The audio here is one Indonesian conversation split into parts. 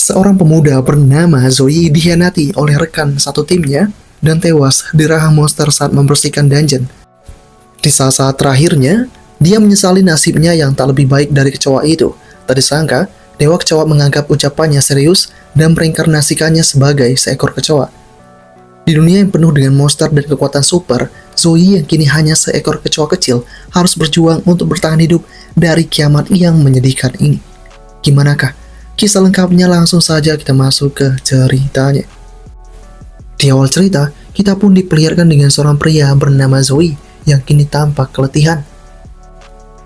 Seorang pemuda bernama Zoe dikhianati oleh rekan satu timnya dan tewas dirahang monster saat membersihkan dungeon. Di saat-saat terakhirnya, dia menyesali nasibnya yang tak lebih baik dari kecoa itu. Tak disangka, Dewa Kecoa menganggap ucapannya serius dan mereinkarnasikannya sebagai seekor kecoa. Di dunia yang penuh dengan monster dan kekuatan super, Zoe yang kini hanya seekor kecoa kecil harus berjuang untuk bertahan hidup dari kiamat yang menyedihkan ini. Gimanakah kisah lengkapnya? Langsung saja kita masuk ke ceritanya. Di awal cerita, kita pun diperlihatkan dengan seorang pria bernama Zoe yang kini tampak keletihan.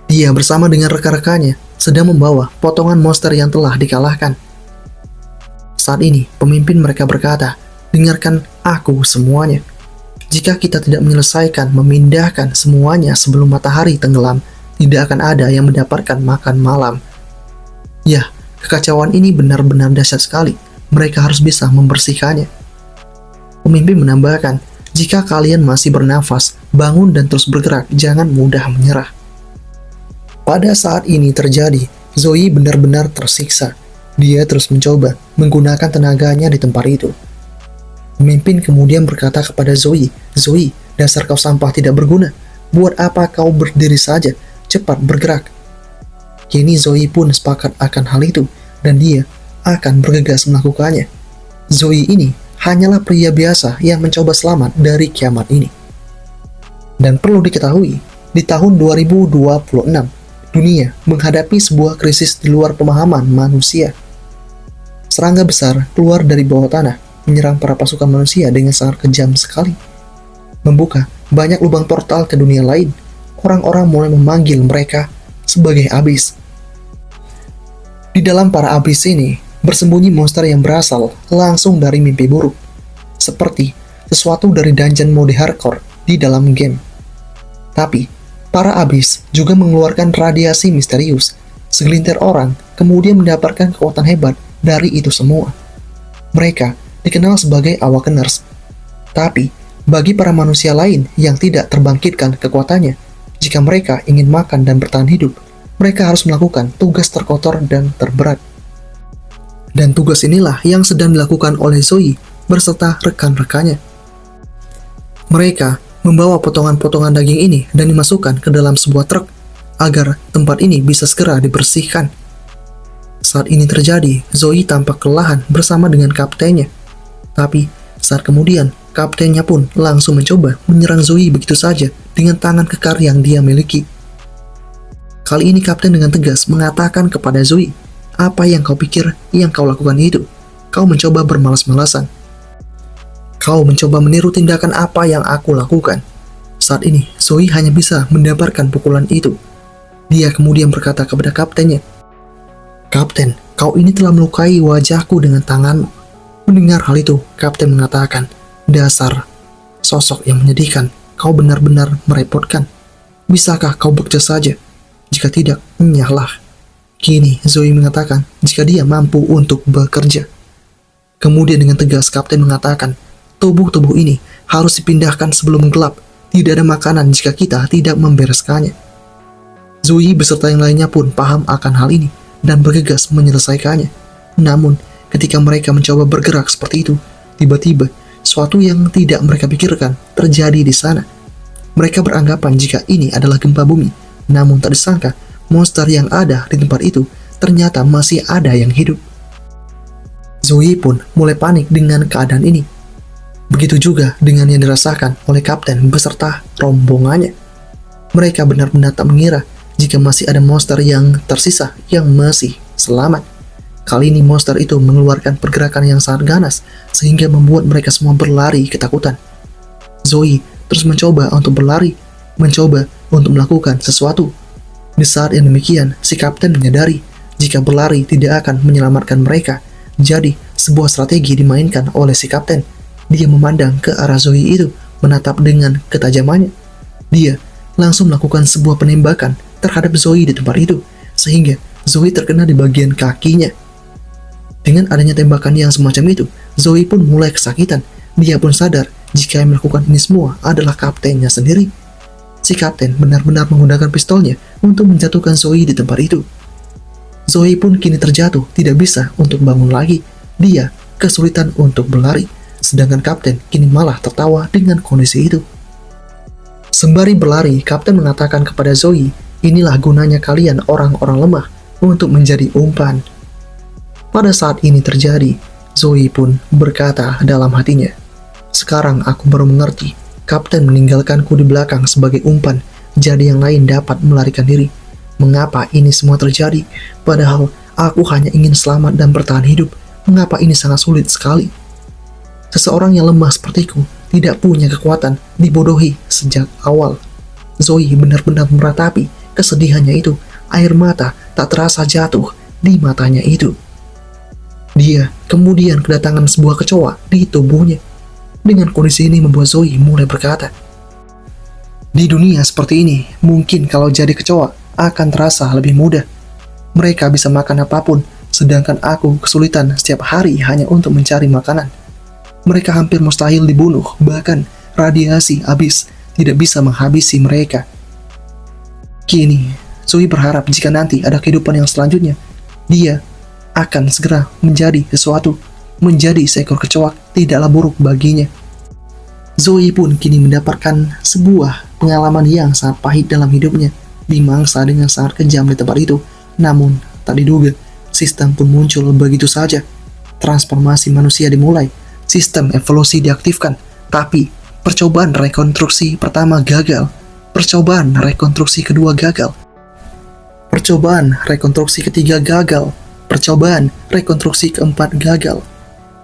Dia bersama dengan rekan-rekannya sedang membawa potongan monster yang telah dikalahkan. Saat ini, pemimpin mereka berkata, "Dengarkan aku semuanya. Jika kita tidak menyelesaikan memindahkan semuanya sebelum matahari tenggelam, tidak akan ada yang mendapatkan makan malam." Ya, kekacauan ini benar-benar dahsyat sekali. Mereka harus bisa membersihkannya. Pemimpin menambahkan, jika kalian masih bernafas, bangun dan terus bergerak, jangan mudah menyerah. Pada saat ini terjadi, Zoe benar-benar tersiksa. Dia terus mencoba menggunakan tenaganya di tempat itu. Pemimpin kemudian berkata kepada Zoe, "Zoe, dasar kau sampah tidak berguna. Buat apa kau berdiri saja? Cepat bergerak." Kini Zoe pun sepakat akan hal itu, dan dia akan bergegas melakukannya. Zoe ini hanyalah pria biasa yang mencoba selamat dari kiamat ini. Dan perlu diketahui, di tahun 2026, dunia menghadapi sebuah krisis di luar pemahaman manusia. Serangga besar keluar dari bawah tanah, menyerang para pasukan manusia dengan sangat kejam sekali. Membuka banyak lubang portal ke dunia lain. Orang-orang mulai memanggil mereka sebagai abis. Di dalam para abis ini, bersembunyi monster yang berasal langsung dari mimpi buruk. Seperti sesuatu dari dungeon mode hardcore di dalam game. Tapi, para abis juga mengeluarkan radiasi misterius. Segelintir orang kemudian mendapatkan kekuatan hebat dari itu semua. Mereka dikenal sebagai Awakeners. Tapi, bagi para manusia lain yang tidak terbangkitkan kekuatannya, jika mereka ingin makan dan bertahan hidup, mereka harus melakukan tugas terkotor dan terberat. Dan tugas inilah yang sedang dilakukan oleh Zoe berserta rekan-rekannya. Mereka membawa potongan-potongan daging ini dan dimasukkan ke dalam sebuah truk agar tempat ini bisa segera dibersihkan. Saat ini terjadi, Zoe tampak kelelahan bersama dengan kaptennya. Tapi, saat kemudian, kaptennya pun langsung mencoba menyerang Zoe begitu saja dengan tangan kekar yang dia miliki. Kali ini kapten dengan tegas mengatakan kepada Zoe, "Apa yang kau pikir yang kau lakukan itu? Kau mencoba bermalas-malasan. Kau mencoba meniru tindakan apa yang aku lakukan." Saat ini, Zoe hanya bisa mendapatkan pukulan itu. Dia kemudian berkata kepada kaptennya, "Kapten, kau ini telah melukai wajahku dengan tanganmu." Mendengar hal itu, kapten mengatakan, "Dasar sosok yang menyedihkan, kau benar-benar merepotkan. Bisakah kau bekerja saja? Jika tidak, enyahlah." Kini Zoe mengatakan jika dia mampu untuk bekerja. Kemudian dengan tegas kapten mengatakan, "Tubuh-tubuh ini harus dipindahkan sebelum gelap. Tidak ada makanan jika kita tidak membereskannya." Zoe beserta yang lainnya pun paham akan hal ini dan bergegas menyelesaikannya. Namun, ketika mereka mencoba bergerak seperti itu, tiba-tiba sesuatu yang tidak mereka pikirkan terjadi di sana. Mereka beranggapan jika ini adalah gempa bumi. Namun tak disangka, monster yang ada di tempat itu ternyata masih ada yang hidup. Zoe pun mulai panik dengan keadaan ini. Begitu juga dengan yang dirasakan oleh kapten beserta rombongannya. Mereka benar-benar tak mengira jika masih ada monster yang tersisa yang masih selamat. Kali ini monster itu mengeluarkan pergerakan yang sangat ganas sehingga membuat mereka semua berlari ketakutan. Zoe terus mencoba untuk berlari, mencoba untuk melakukan sesuatu. Di saat yang demikian, si kapten menyadari jika berlari tidak akan menyelamatkan mereka. Jadi, sebuah strategi dimainkan oleh si kapten. Dia memandang ke arah Zoe itu, menatap dengan ketajamannya. Dia langsung melakukan sebuah penembakan terhadap Zoe di tempat itu, sehingga Zoe terkena di bagian kakinya. Dengan adanya tembakan yang semacam itu, Zoe pun mulai kesakitan. Dia pun sadar jika yang melakukan ini semua adalah kaptennya sendiri. Si kapten benar-benar menggunakan pistolnya untuk menjatuhkan Zoe di tempat itu. Zoe pun kini terjatuh, tidak bisa untuk bangun lagi. dia kesulitan untuk berlari, sedangkan Kapten kini malah tertawa dengan kondisi itu. Sembari berlari, Kapten mengatakan kepada Zoe, inilah gunanya kalian orang-orang lemah untuk menjadi umpan. Pada saat ini terjadi, Zoe pun berkata dalam hatinya, sekarang aku baru mengerti, Kapten meninggalkanku di belakang sebagai umpan, jadi yang lain dapat melarikan diri. Mengapa ini semua terjadi? Padahal aku hanya ingin selamat dan bertahan hidup. Mengapa ini sangat sulit sekali? Seseorang yang lemah sepertiku tidak punya kekuatan, dibodohi sejak awal. Zoe benar-benar meratapi kesedihannya itu. Air mata tak terasa jatuh di matanya itu. Dia kemudian kedatangan sebuah kecoa di tubuhnya. Dengan kondisi ini membuat Zoe mulai berkata, di dunia seperti ini, mungkin kalau jadi kecoa akan terasa lebih mudah. Mereka bisa makan apapun, sedangkan aku kesulitan setiap hari hanya untuk mencari makanan. Mereka hampir mustahil dibunuh, bahkan radiasi habis tidak bisa menghabisi mereka. Kini, Zoe berharap jika nanti ada kehidupan yang selanjutnya, dia akan segera menjadi sesuatu, menjadi seekor kecoa tidaklah buruk baginya. Zoe pun kini mendapatkan sebuah pengalaman yang sangat pahit dalam hidupnya, dimangsa dengan sangat kejam di tempat itu. Namun, tak diduga, sistem pun muncul begitu saja. Transformasi manusia dimulai, sistem evolusi diaktifkan, tapi percobaan rekonstruksi pertama gagal, percobaan rekonstruksi kedua gagal, percobaan rekonstruksi ketiga gagal, percobaan rekonstruksi keempat gagal,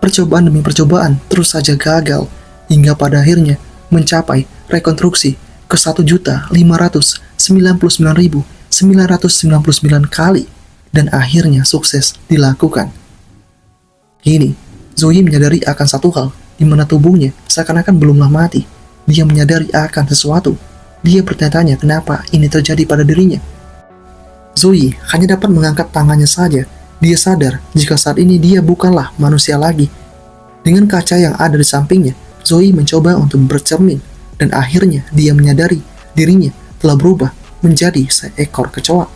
percobaan demi percobaan terus saja gagal, hingga pada akhirnya mencapai rekonstruksi ke 1.599.999 kali, dan akhirnya sukses dilakukan. Kini, Zoe menyadari akan satu hal, di mana tubuhnya seakan-akan belumlah mati. Dia menyadari akan sesuatu. Dia bertanya-tanya kenapa ini terjadi pada dirinya. Zoe hanya dapat mengangkat tangannya saja. Dia sadar jika saat ini dia bukanlah manusia lagi. Dengan kaca yang ada di sampingnya, Zoe mencoba untuk bercermin, dan akhirnya dia menyadari dirinya telah berubah menjadi seekor kecoa.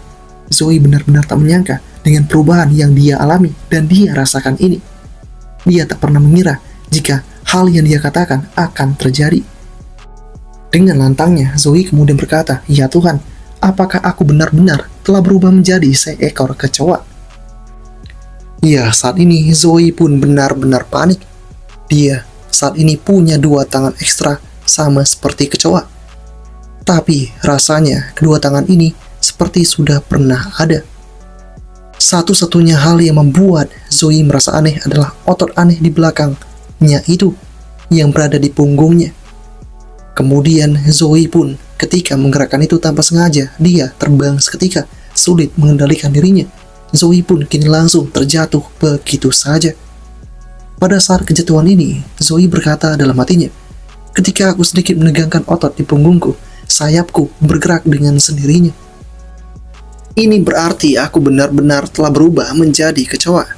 Zoe benar-benar tak menyangka dengan perubahan yang dia alami dan dia rasakan ini. Dia tak pernah mengira jika hal yang dia katakan akan terjadi. Dengan lantangnya, Zoe kemudian berkata, ya Tuhan, apakah aku benar-benar telah berubah menjadi seekor kecoa? Ya, saat ini Zoe pun benar-benar panik. Dia saat ini punya 2 tangan ekstra sama seperti kecoa. Tapi rasanya kedua tangan ini seperti sudah pernah ada. Satu-satunya hal yang membuat Zoe merasa aneh adalah otot aneh di belakangnya itu yang berada di punggungnya. Kemudian Zoe pun ketika menggerakkan itu tanpa sengaja, dia terbang seketika, sulit mengendalikan dirinya. Zoe pun kini langsung terjatuh begitu saja. Pada saat kejatuhan ini, Zoe berkata dalam hatinya, ketika aku sedikit menegangkan otot di punggungku, sayapku bergerak dengan sendirinya. Ini berarti aku benar-benar telah berubah menjadi kecoa.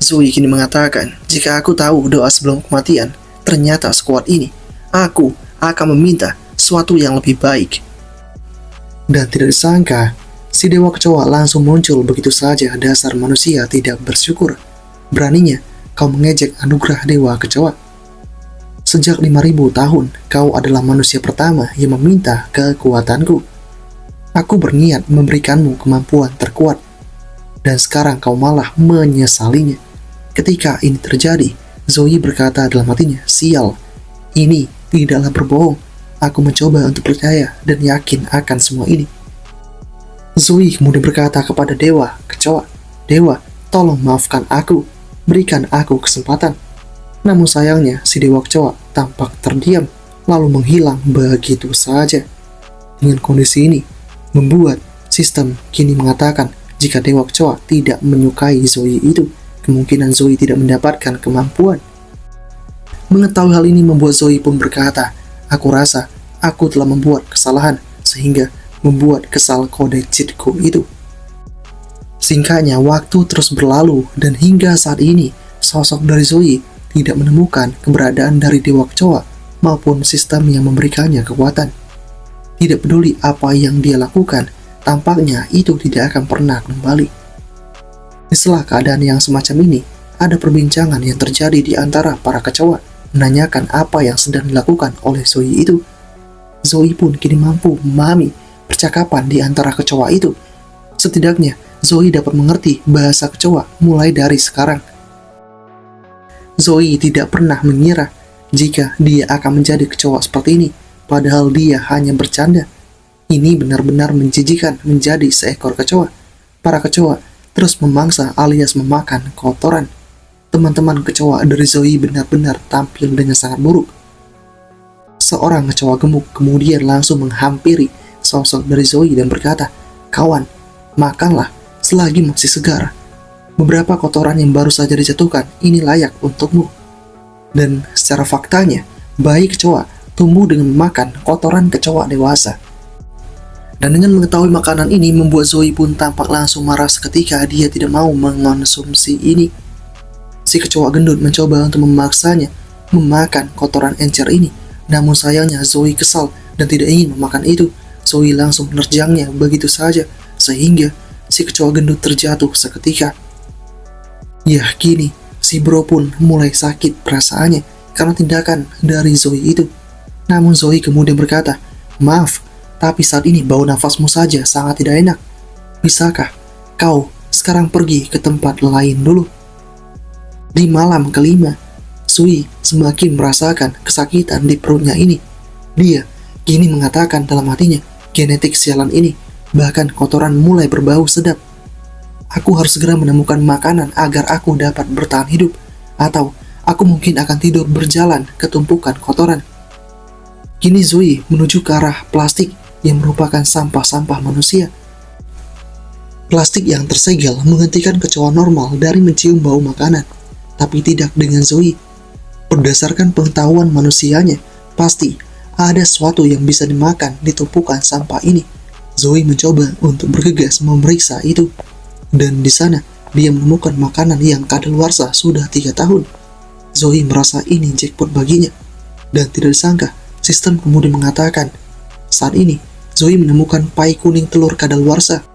Zoe kini mengatakan, jika aku tahu doa sebelum kematian ternyata sekuat ini, aku akan meminta sesuatu yang lebih baik. Dan tidak disangka, si dewa kecoa langsung muncul begitu saja. Dasar manusia tidak bersyukur. Beraninya kau mengejek anugerah dewa kecoa. Sejak 5.000 tahun, kau adalah manusia pertama yang meminta kekuatanku. Aku berniat memberikanmu kemampuan terkuat, dan sekarang kau malah menyesalinya. Ketika ini terjadi, Zoe berkata dalam hatinya, sial, ini tidaklah berbohong. Aku mencoba untuk percaya dan yakin akan semua ini. Zoe kemudian berkata kepada dewa kecoa, Dewa, tolong maafkan aku, berikan aku kesempatan. Namun sayangnya si dewa kecoa tampak terdiam, lalu menghilang begitu saja. Dengan kondisi ini, membuat sistem kini mengatakan jika dewa kecoa tidak menyukai Zoe itu, kemungkinan Zoe tidak mendapatkan kemampuan. Mengetahui hal ini membuat Zoe pun berkata, aku rasa aku telah membuat kesalahan sehingga membuat kesal kode cheatku itu. Singkatnya, waktu terus berlalu dan hingga saat ini sosok dari Zoe tidak menemukan keberadaan dari dewa kecoa maupun sistem yang memberikannya kekuatan. Tidak peduli apa yang dia lakukan, tampaknya itu tidak akan pernah kembali. Di sela keadaan yang semacam ini, ada perbincangan yang terjadi di antara para kecoa, menanyakan apa yang sedang dilakukan oleh Zoe itu. Zoe pun kini mampu memahami percakapan di antara kecoa itu. Setidaknya, Zoe dapat mengerti bahasa kecoa mulai dari sekarang. Zoe tidak pernah mengira jika dia akan menjadi kecoa seperti ini, padahal dia hanya bercanda. Ini benar-benar menjijikan menjadi seekor kecoa. Para kecoa terus memangsa alias memakan kotoran. Teman-teman kecoa dari Zoe benar-benar tampil dengan sangat buruk. Seorang kecoa gemuk kemudian langsung menghampiri sosok dari Zoe dan berkata, "Kawan, makanlah selagi masih segar. Beberapa kotoran yang baru saja dijatuhkan ini layak untukmu." Dan secara faktanya, bayi kecoa tumbuh dengan memakan kotoran kecoa dewasa. Dan dengan mengetahui makanan ini membuat Zoe pun tampak langsung marah seketika dia tidak mau mengonsumsi ini. Si kecoa gendut mencoba untuk memaksanya memakan kotoran encer ini. Namun sayangnya Zoe kesal dan tidak ingin memakan itu. Zoe langsung menerjangnya begitu saja sehingga si kecoa gendut terjatuh seketika. Ya, kini si bro pun mulai sakit perasaannya karena tindakan dari Zoe itu. Namun Zoe kemudian berkata, "Maaf, tapi saat ini bau nafasmu saja sangat tidak enak. Bisakah kau sekarang pergi ke tempat lain dulu?" Di malam kelima, Zoe semakin merasakan kesakitan di perutnya ini. Dia kini mengatakan dalam hatinya, genetik sialan ini, bahkan kotoran mulai berbau sedap. Aku harus segera menemukan makanan agar aku dapat bertahan hidup, atau aku mungkin akan tidur berjalan ke tumpukan kotoran. Kini Zoe menuju ke arah plastik yang merupakan sampah-sampah manusia. Plastik yang tersegel menghentikan kecoa normal dari mencium bau makanan, tapi tidak dengan Zoe. Berdasarkan pengetahuan manusianya, pasti ada sesuatu yang bisa dimakan di tumpukan sampah ini. Zoe mencoba untuk bergegas memeriksa itu, dan di sana dia menemukan makanan yang kadaluarsa sudah 3 tahun. Zoe merasa ini jackpot baginya, dan tidak disangka sistem kemudian mengatakan saat ini Zoe menemukan pai kuning telur kadaluarsa.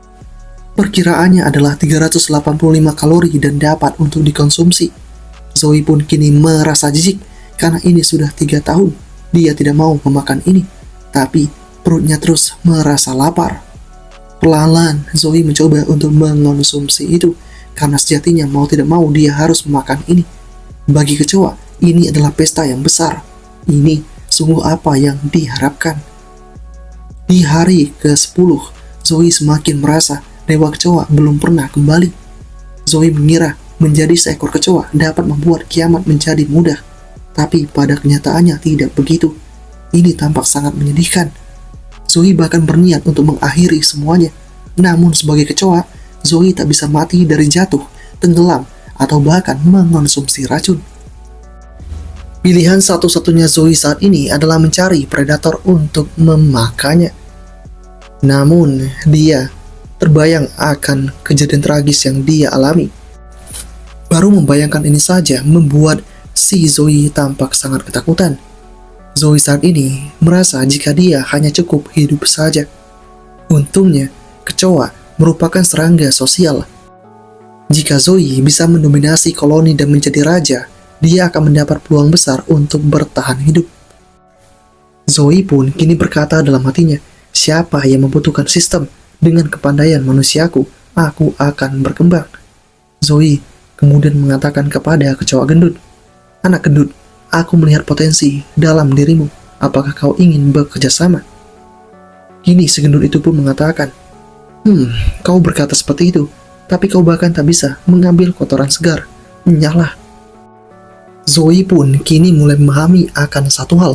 Perkiraannya adalah 385 kalori dan dapat untuk dikonsumsi. Zoe pun kini merasa jijik karena ini sudah 3 tahun dia tidak mau memakan ini, tapi perutnya terus merasa lapar. Perlahan Zoe mencoba untuk mengonsumsi itu karena sejatinya mau tidak mau dia harus memakan ini. Bagi kecoa, ini adalah pesta yang besar. Ini sungguh apa yang diharapkan. Di hari ke-10, Zoe semakin merasa dewa kecoa belum pernah kembali. Zoe mengira menjadi seekor kecoa dapat membuat kiamat menjadi mudah, tapi pada kenyataannya tidak begitu. Ini tampak sangat menyedihkan. Zoe bahkan berniat untuk mengakhiri semuanya. Namun sebagai kecoa, Zoe tak bisa mati dari jatuh, tenggelam, atau bahkan mengonsumsi racun. Pilihan satu-satunya Zoe saat ini adalah mencari predator untuk memakannya. Namun dia terbayang akan kejadian tragis yang dia alami. Baru membayangkan ini saja membuat si Zoe tampak sangat ketakutan. Zoe saat ini merasa jika dia hanya cukup hidup saja. Untungnya, kecoa merupakan serangga sosial. Jika Zoe bisa mendominasi koloni dan menjadi raja, dia akan mendapat peluang besar untuk bertahan hidup. Zoe pun kini berkata dalam hatinya, "Siapa yang membutuhkan sistem? Dengan kepandaian manusiaku, aku akan berkembang." Zoe kemudian mengatakan kepada kecoa gendut, "Anak gendut, aku melihat potensi dalam dirimu. Apakah kau ingin bekerja sama?" Kini si gendut itu pun mengatakan, Kau berkata seperti itu, tapi kau bahkan tak bisa mengambil kotoran segar. Menyala." Zoe pun kini mulai memahami akan satu hal.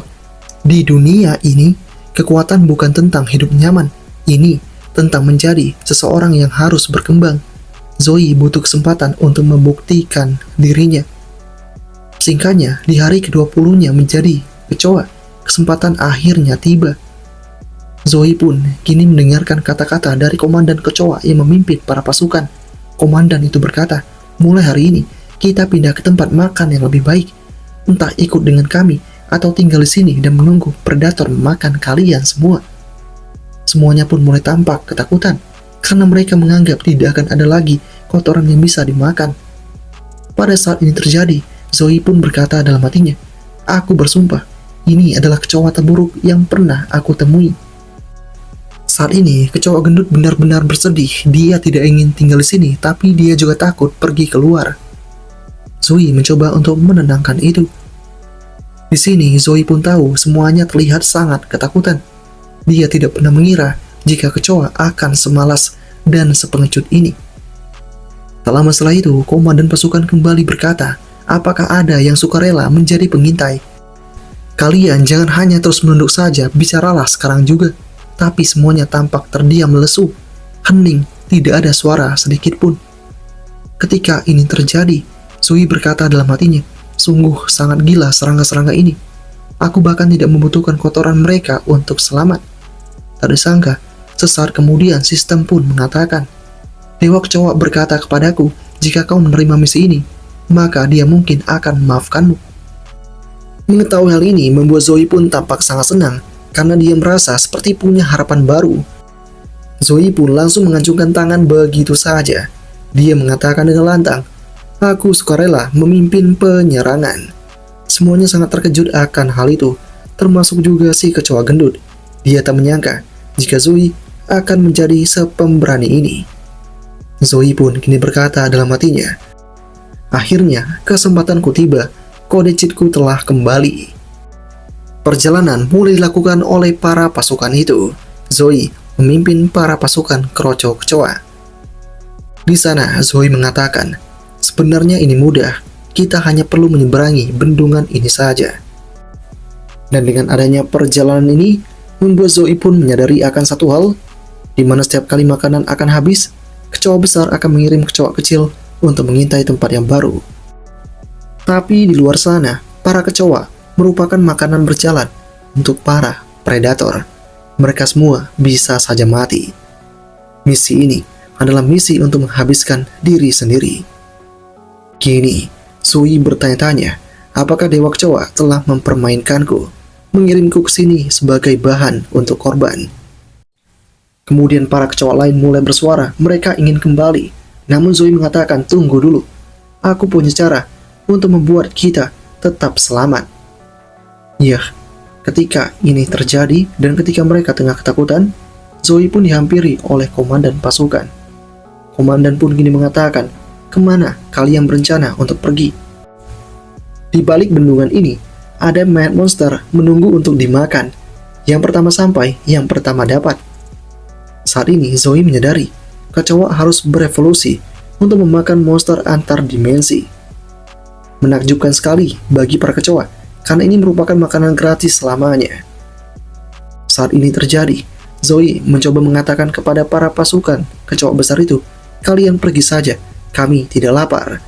Di dunia ini, kekuatan bukan tentang hidup nyaman. Ini tentang menjadi seseorang yang harus berkembang. Zoe butuh kesempatan untuk membuktikan dirinya. Singkatnya, di hari ke-20-nya menjadi kecoa, kesempatan akhirnya tiba. Zoe pun kini mendengarkan kata-kata dari komandan kecoa yang memimpin para pasukan. Komandan itu berkata, "Mulai hari ini, kita pindah ke tempat makan yang lebih baik. Entah ikut dengan kami, atau tinggal di sini dan menunggu predator memakan kalian semua." Semuanya pun mulai tampak ketakutan, karena mereka menganggap tidak akan ada lagi kotoran yang bisa dimakan. Pada saat ini terjadi, Zoe pun berkata dalam hatinya, "Aku bersumpah, ini adalah kecoa terburuk yang pernah aku temui." Saat ini, kecoa gendut benar-benar bersedih. Dia tidak ingin tinggal di sini, tapi dia juga takut pergi keluar. Zoe mencoba untuk menenangkan itu. Di sini, Zoe pun tahu semuanya terlihat sangat ketakutan. Dia tidak pernah mengira jika kecoa akan semalas dan sepengecut ini. Tak lama setelah itu, komandan pasukan kembali berkata, "Apakah ada yang sukarela menjadi pengintai? Kalian jangan hanya terus menunduk saja, bicaralah sekarang juga." Tapi semuanya tampak terdiam lesu, hening, tidak ada suara sedikit pun. Ketika ini terjadi, Zoe berkata dalam hatinya, "Sungguh sangat gila serangga-serangga ini. Aku bahkan tidak membutuhkan kotoran mereka untuk selamat." Tak disangka, sesaat kemudian sistem pun mengatakan, "Dewa kecoa berkata kepadaku, jika kau menerima misi ini, maka dia mungkin akan memaafkanmu." Mengetahui hal ini membuat Zoe pun tampak sangat senang, karena dia merasa seperti punya harapan baru. Zoe pun langsung mengacungkan tangan begitu saja. Dia mengatakan dengan lantang, "Aku sukarela memimpin penyerangan." Semuanya sangat terkejut akan hal itu, termasuk juga si kecoa gendut. Dia tak menyangka jika Zoe akan menjadi sepemberani ini. Zoe pun kini berkata dalam hatinya, "Akhirnya kesempatanku tiba, kode cheatku telah kembali." Perjalanan mulai dilakukan oleh para pasukan itu. Zoe memimpin para pasukan keroco kecoa. Di sana, Zoe mengatakan, "Sebenarnya ini mudah, kita hanya perlu menyeberangi bendungan ini saja." Dan dengan adanya perjalanan ini, membuat Zoe pun menyadari akan satu hal, di mana setiap kali makanan akan habis, kecoa besar akan mengirim kecoa kecil untuk mengintai tempat yang baru. Tapi di luar sana, para kecoa merupakan makanan berjalan untuk para predator. Mereka semua bisa saja mati. Misi ini adalah misi untuk menghabiskan diri sendiri. Kini, Zoe bertanya-tanya, apakah Dewa Kecoa telah mempermainkanku, mengirimku ke sini sebagai bahan untuk korban. Kemudian para kecoa lain mulai bersuara, mereka ingin kembali. Namun Zoe mengatakan, "Tunggu dulu, aku punya cara untuk membuat kita tetap selamat." Ya, ketika ini terjadi dan ketika mereka tengah ketakutan, Zoe pun dihampiri oleh komandan pasukan. Komandan pun kini mengatakan, "Kemana kalian berencana untuk pergi?" Di balik bendungan ini, ada mayat monster menunggu untuk dimakan. Yang pertama sampai, yang pertama dapat. Saat ini Zoe menyadari, kecoa harus berevolusi untuk memakan monster antar dimensi. Menakjubkan sekali bagi para kecoa, karena ini merupakan makanan gratis selamanya. Saat ini terjadi, Zoe mencoba mengatakan kepada para pasukan kecoa besar itu, "Kalian pergi saja, kami tidak lapar."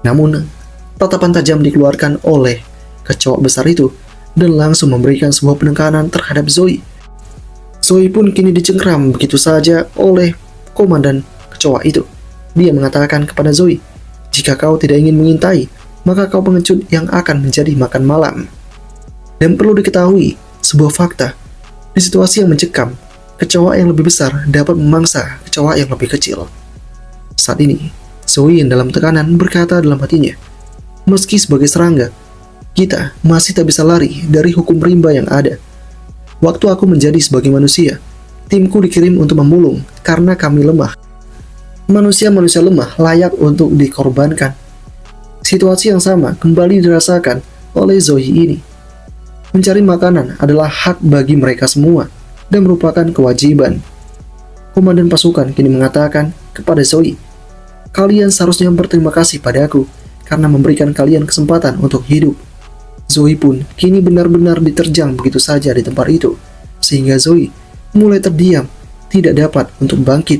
Namun, tatapan tajam dikeluarkan oleh kecoa besar itu dan langsung memberikan sebuah penekanan terhadap Zoe. Zoe pun kini dicengkram begitu saja oleh komandan kecoa itu. Dia mengatakan kepada Zoe, "Jika kau tidak ingin mengintai, maka kau pengecut yang akan menjadi makan malam." Dan perlu diketahui, sebuah fakta, di situasi yang mencekam, kecoa yang lebih besar dapat memangsa kecoa yang lebih kecil. Saat ini, Zoe dalam tekanan berkata dalam hatinya, "Meski sebagai serangga, kita masih tak bisa lari dari hukum rimba yang ada. Waktu aku menjadi sebagai manusia, timku dikirim untuk memulung karena kami lemah. Manusia-manusia lemah layak untuk dikorbankan." Situasi yang sama kembali dirasakan oleh Zoe ini. Mencari makanan adalah hak bagi mereka semua dan merupakan kewajiban. Komandan pasukan kini mengatakan kepada Zoe, "Kalian seharusnya berterima kasih padaku karena memberikan kalian kesempatan untuk hidup." Zoe pun kini benar-benar diterjang begitu saja di tempat itu, sehingga Zoe mulai terdiam, tidak dapat untuk bangkit.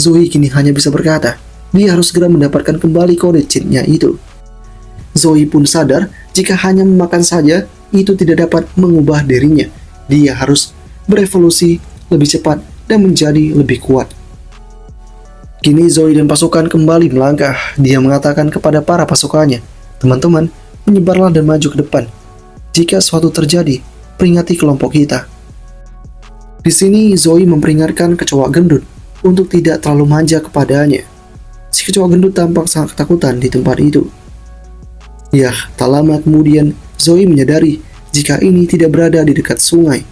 Zoe kini hanya bisa berkata, dia harus segera mendapatkan kembali kode cheat-nya itu. Zoe pun sadar jika hanya memakan saja itu tidak dapat mengubah dirinya. Dia harus berevolusi lebih cepat dan menjadi lebih kuat. Kini Zoe dan pasukan kembali melangkah. Dia mengatakan kepada para pasukannya, "Teman-teman, menyebarlah dan maju ke depan. Jika suatu terjadi, peringati kelompok kita." Di sini Zoe memperingatkan kecoa gendut untuk tidak terlalu manja kepadanya. Si kecoa gendut tampak sangat ketakutan di tempat itu. Ya, tak lama kemudian Zoe menyadari jika ini tidak berada di dekat sungai.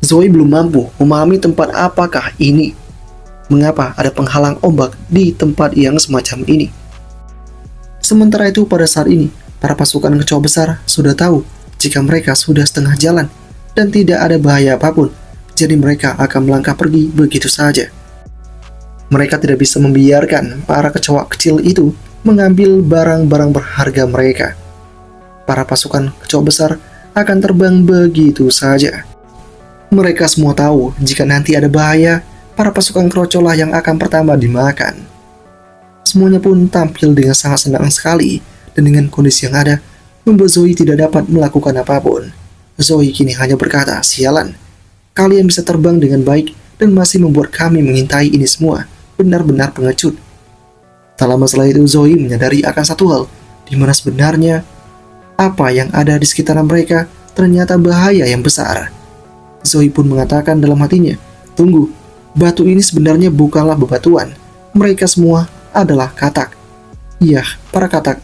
Zoe belum mampu memahami tempat apakah ini. Mengapa ada penghalang ombak di tempat yang semacam ini? Sementara itu pada saat ini, para pasukan kecoa besar sudah tahu jika mereka sudah setengah jalan dan tidak ada bahaya apapun. Jadi mereka akan melangkah pergi begitu saja. Mereka tidak bisa membiarkan para kecoa kecil itu mengambil barang-barang berharga mereka. Para pasukan kecoa besar akan terbang begitu saja. Mereka semua tahu jika nanti ada bahaya, para pasukan kroco lah yang akan pertama dimakan. Semuanya pun tampil dengan sangat senang sekali, dan dengan kondisi yang ada, membuat Zoe tidak dapat melakukan apapun. Zoe kini hanya berkata, "Sialan, kalian bisa terbang dengan baik dan masih membuat kami mengintai ini semua. Benar-benar pengecut." Tak lama setelah itu Zoe menyadari akan satu hal, di mana sebenarnya apa yang ada di sekitaran mereka ternyata bahaya yang besar. Zoe pun mengatakan dalam hatinya, "Tunggu, batu ini sebenarnya bukanlah bebatuan. Mereka semua adalah katak." Iya, para katak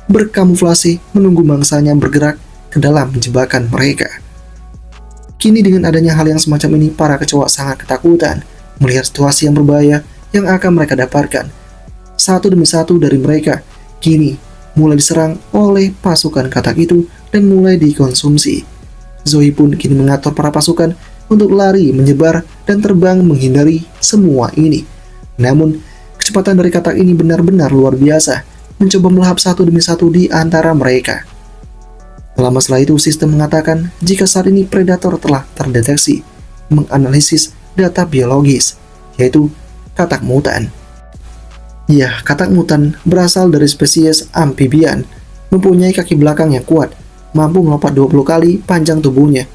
berkamuflase menunggu mangsanya bergerak ke dalam jebakan mereka. Kini dengan adanya hal yang semacam ini, para kecoa sangat ketakutan melihat situasi yang berbahaya yang akan mereka dapatkan. Satu demi satu dari mereka kini mulai diserang oleh pasukan katak itu dan mulai dikonsumsi. Zoe pun kini mengatur para pasukan untuk lari, menyebar, dan terbang menghindari semua ini. Namun, kecepatan dari katak ini benar-benar luar biasa, mencoba melahap satu demi satu di antara mereka. Lama setelah itu, sistem mengatakan jika saat ini predator telah terdeteksi, menganalisis data biologis, yaitu katak mutan. Ya, katak mutan berasal dari spesies amfibian, mempunyai kaki belakang yang kuat, mampu melompat 20 kali panjang tubuhnya.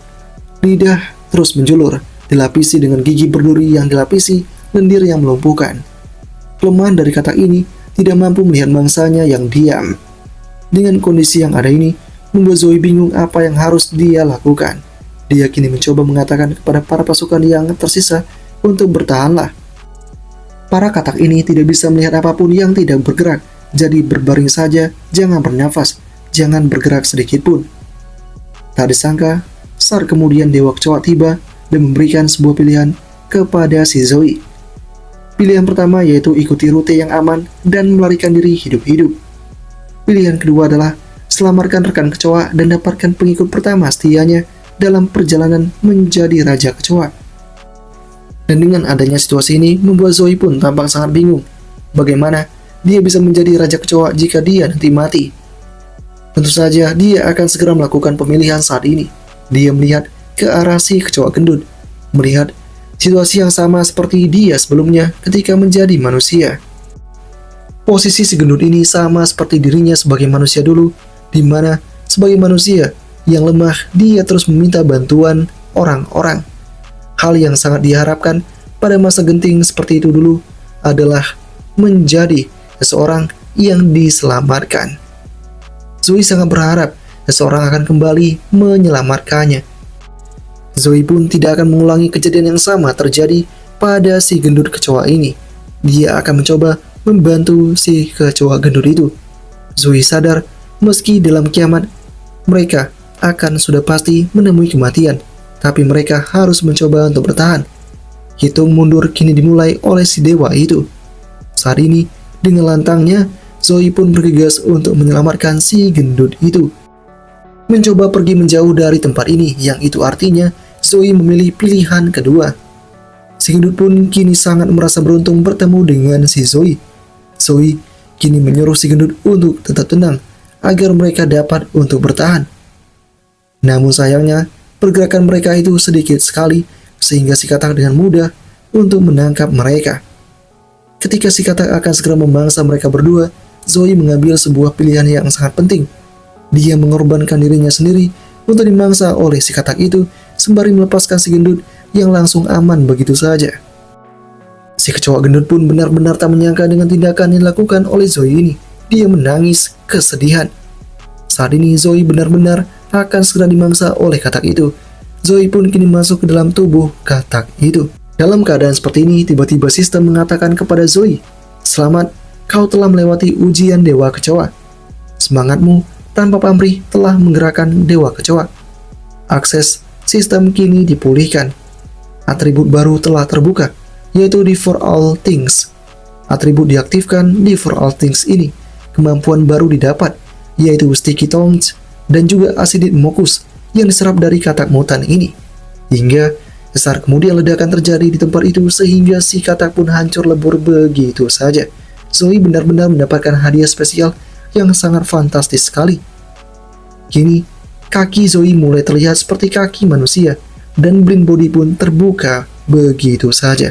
Lidah terus menjulur, dilapisi dengan gigi berduri yang dilapisi lendir yang melumpuhkan. Kelemahan dari katak ini tidak mampu melihat mangsanya yang diam. Dengan kondisi yang ada ini, membuat Zoe bingung apa yang harus dia lakukan. Dia kini mencoba mengatakan kepada para pasukan yang tersisa untuk bertahanlah. Para katak ini tidak bisa melihat apapun yang tidak bergerak, jadi berbaring saja, jangan bernafas, jangan bergerak sedikit pun. Tak disangka, saat kemudian Dewa Kecoa tiba dan memberikan sebuah pilihan kepada si Zoe. Pilihan pertama yaitu ikuti rute yang aman dan melarikan diri hidup-hidup. Pilihan kedua adalah selamatkan rekan kecoa dan dapatkan pengikut pertama setianya dalam perjalanan menjadi Raja Kecoa. Dan dengan adanya situasi ini, membuat Zoe pun tampak sangat bingung. Bagaimana dia bisa menjadi Raja Kecoa jika dia nanti mati? Tentu saja dia akan segera melakukan pemilihan saat ini. Dia melihat ke arah si kecoa gendut, melihat situasi yang sama seperti dia sebelumnya ketika menjadi manusia. Posisi si gendut ini sama seperti dirinya sebagai manusia dulu, di mana sebagai manusia yang lemah, dia terus meminta bantuan orang-orang. Hal yang sangat diharapkan pada masa genting seperti itu dulu adalah menjadi seseorang yang diselamatkan. Zoe sangat berharap seseorang akan kembali menyelamatkannya. Zoe pun tidak akan mengulangi kejadian yang sama terjadi pada si gendut kecoa ini. Dia akan mencoba membantu si kecoa gendut itu. Zoe sadar meski dalam kiamat mereka akan sudah pasti menemui kematian, tapi mereka harus mencoba untuk bertahan. Hitung mundur kini dimulai oleh si dewa itu. Saat ini, dengan lantangnya, Zoe pun bergegas untuk menyelamatkan si gendut itu. Mencoba pergi menjauh dari tempat ini, yang itu artinya Zoe memilih pilihan kedua. Si gendut pun kini sangat merasa beruntung bertemu dengan si Zoe. Zoe kini menyuruh si gendut untuk tetap tenang, agar mereka dapat untuk bertahan. Namun sayangnya, pergerakan mereka itu sedikit sekali, sehingga si katak dengan mudah untuk menangkap mereka. Ketika si katak akan segera memangsa mereka berdua, Zoe mengambil sebuah pilihan yang sangat penting. Dia mengorbankan dirinya sendiri untuk dimangsa oleh si katak itu, sembari melepaskan si gendut yang langsung aman begitu saja. Si kecoa gendut pun benar-benar tak menyangka dengan tindakan yang dilakukan oleh Zoe ini. Dia menangis kesedihan. Saat ini Zoe benar-benar akan segera dimangsa oleh katak itu. Zoe pun kini masuk ke dalam tubuh katak itu. Dalam keadaan seperti ini, tiba-tiba sistem mengatakan kepada Zoe, "Selamat kau telah melewati ujian Dewa Kecoa. Semangatmu tanpa pamrih telah menggerakkan Dewa Kecoa. Akses sistem kini dipulihkan. Atribut baru telah terbuka, yaitu di For All Things. Atribut diaktifkan di For All Things ini. Kemampuan baru didapat, yaitu Sticky Tongues dan juga Acidit Mokus yang diserap dari katak mutan ini. Hingga besar kemudian ledakan terjadi di tempat itu sehingga si katak pun hancur lebur begitu saja. Zoe benar-benar mendapatkan hadiah spesial yang sangat fantastis sekali. Kini, kaki Zoe mulai terlihat seperti kaki manusia dan blind body pun terbuka begitu saja.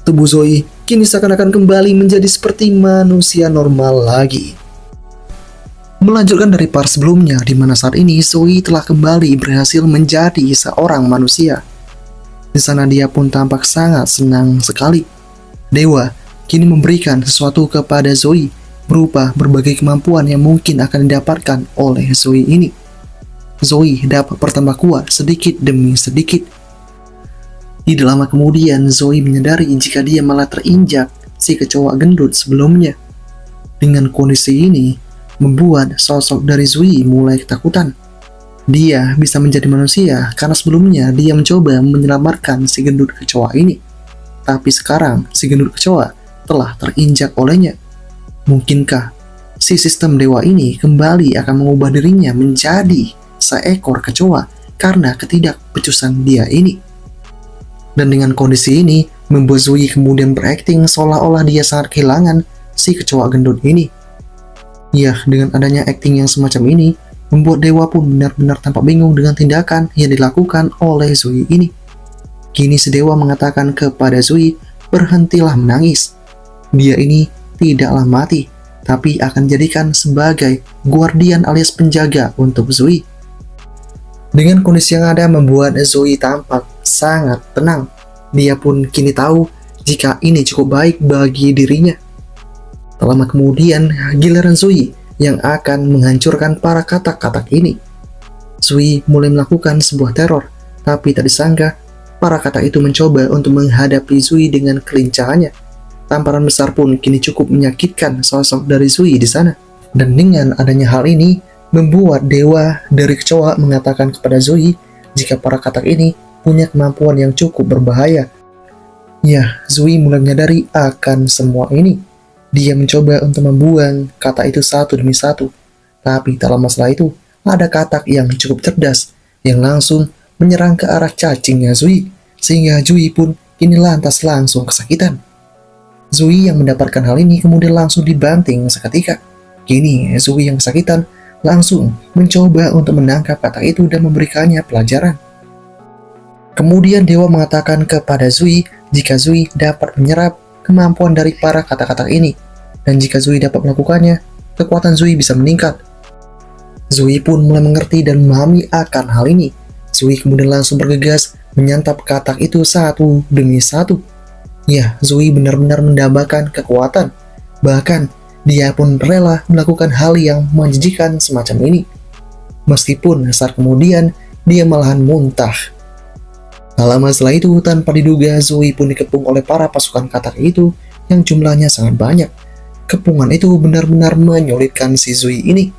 Tubuh Zoe kini seakan-akan kembali menjadi seperti manusia normal lagi. Melanjutkan dari part sebelumnya, di mana saat ini Zoe telah kembali berhasil menjadi seorang manusia. Di sana dia pun tampak sangat senang sekali. Dewa kini memberikan sesuatu kepada Zoe berupa berbagai kemampuan yang mungkin akan didapatkan oleh Zoe ini. Zoe dapat bertambah kuat sedikit demi sedikit. Tidak lama kemudian Zoe menyadari jika dia malah terinjak si kecoa gendut sebelumnya. Dengan kondisi ini, membuat sosok dari Zoe mulai ketakutan. Dia bisa menjadi manusia karena sebelumnya dia mencoba menyelamatkan si gendut kecoa ini. Tapi sekarang si gendut kecoa telah terinjak olehnya. Mungkinkah si sistem dewa ini kembali akan mengubah dirinya menjadi seekor kecoa karena ketidakpecusan dia ini? Dan dengan kondisi ini, membuat Zoe kemudian berakting seolah-olah dia sangat kehilangan si kecoa gendut ini. Ya, dengan adanya akting yang semacam ini, membuat Dewa pun benar-benar tampak bingung dengan tindakan yang dilakukan oleh Zoe ini. Kini si Dewa mengatakan kepada Zoe, berhentilah menangis. Dia ini tidaklah mati, tapi akan dijadikan sebagai guardian alias penjaga untuk Zoe. Dengan kondisi yang ada membuat Zoe tampak sangat tenang. Dia pun kini tahu jika ini cukup baik bagi dirinya. Tak lama kemudian, giliran Zoe yang akan menghancurkan para katak-katak ini. Zoe mulai melakukan sebuah teror, tapi tak disangka, para katak itu mencoba untuk menghadapi Zoe dengan kelincahannya. Tamparan besar pun kini cukup menyakitkan sosok dari Zoe di sana. Dan dengan adanya hal ini, membuat Dewa dari kecoa mengatakan kepada Zoe jika para katak ini punya kemampuan yang cukup berbahaya. Ya, Zoe mulai menyadari akan semua ini. Dia mencoba untuk membuang katak itu satu demi satu. Tapi tak lama setelah itu, ada katak yang cukup cerdas yang langsung menyerang ke arah cacingnya Zoe. Sehingga Zoe pun kini lantas langsung kesakitan. Zoe yang mendapatkan hal ini kemudian langsung dibanting seketika. Kini Zoe yang kesakitan langsung mencoba untuk menangkap katak itu dan memberikannya pelajaran. Kemudian Dewa mengatakan kepada Zoe jika Zoe dapat menyerap kemampuan dari para katak-katak ini, dan jika Zoe dapat melakukannya, kekuatan Zoe bisa meningkat. Zoe pun mulai mengerti dan memahami akan hal ini. Zoe kemudian langsung bergegas menyantap katak itu satu demi satu. Ya, Zoe benar-benar mendambakan kekuatan. Bahkan, dia pun rela melakukan hal yang menjijikan semacam ini. Meskipun saat kemudian, dia malahan muntah. Tak lama setelah itu, tanpa diduga, Zoe pun dikepung oleh para pasukan katak itu yang jumlahnya sangat banyak. Kepungan itu benar-benar menyulitkan si Zoe ini.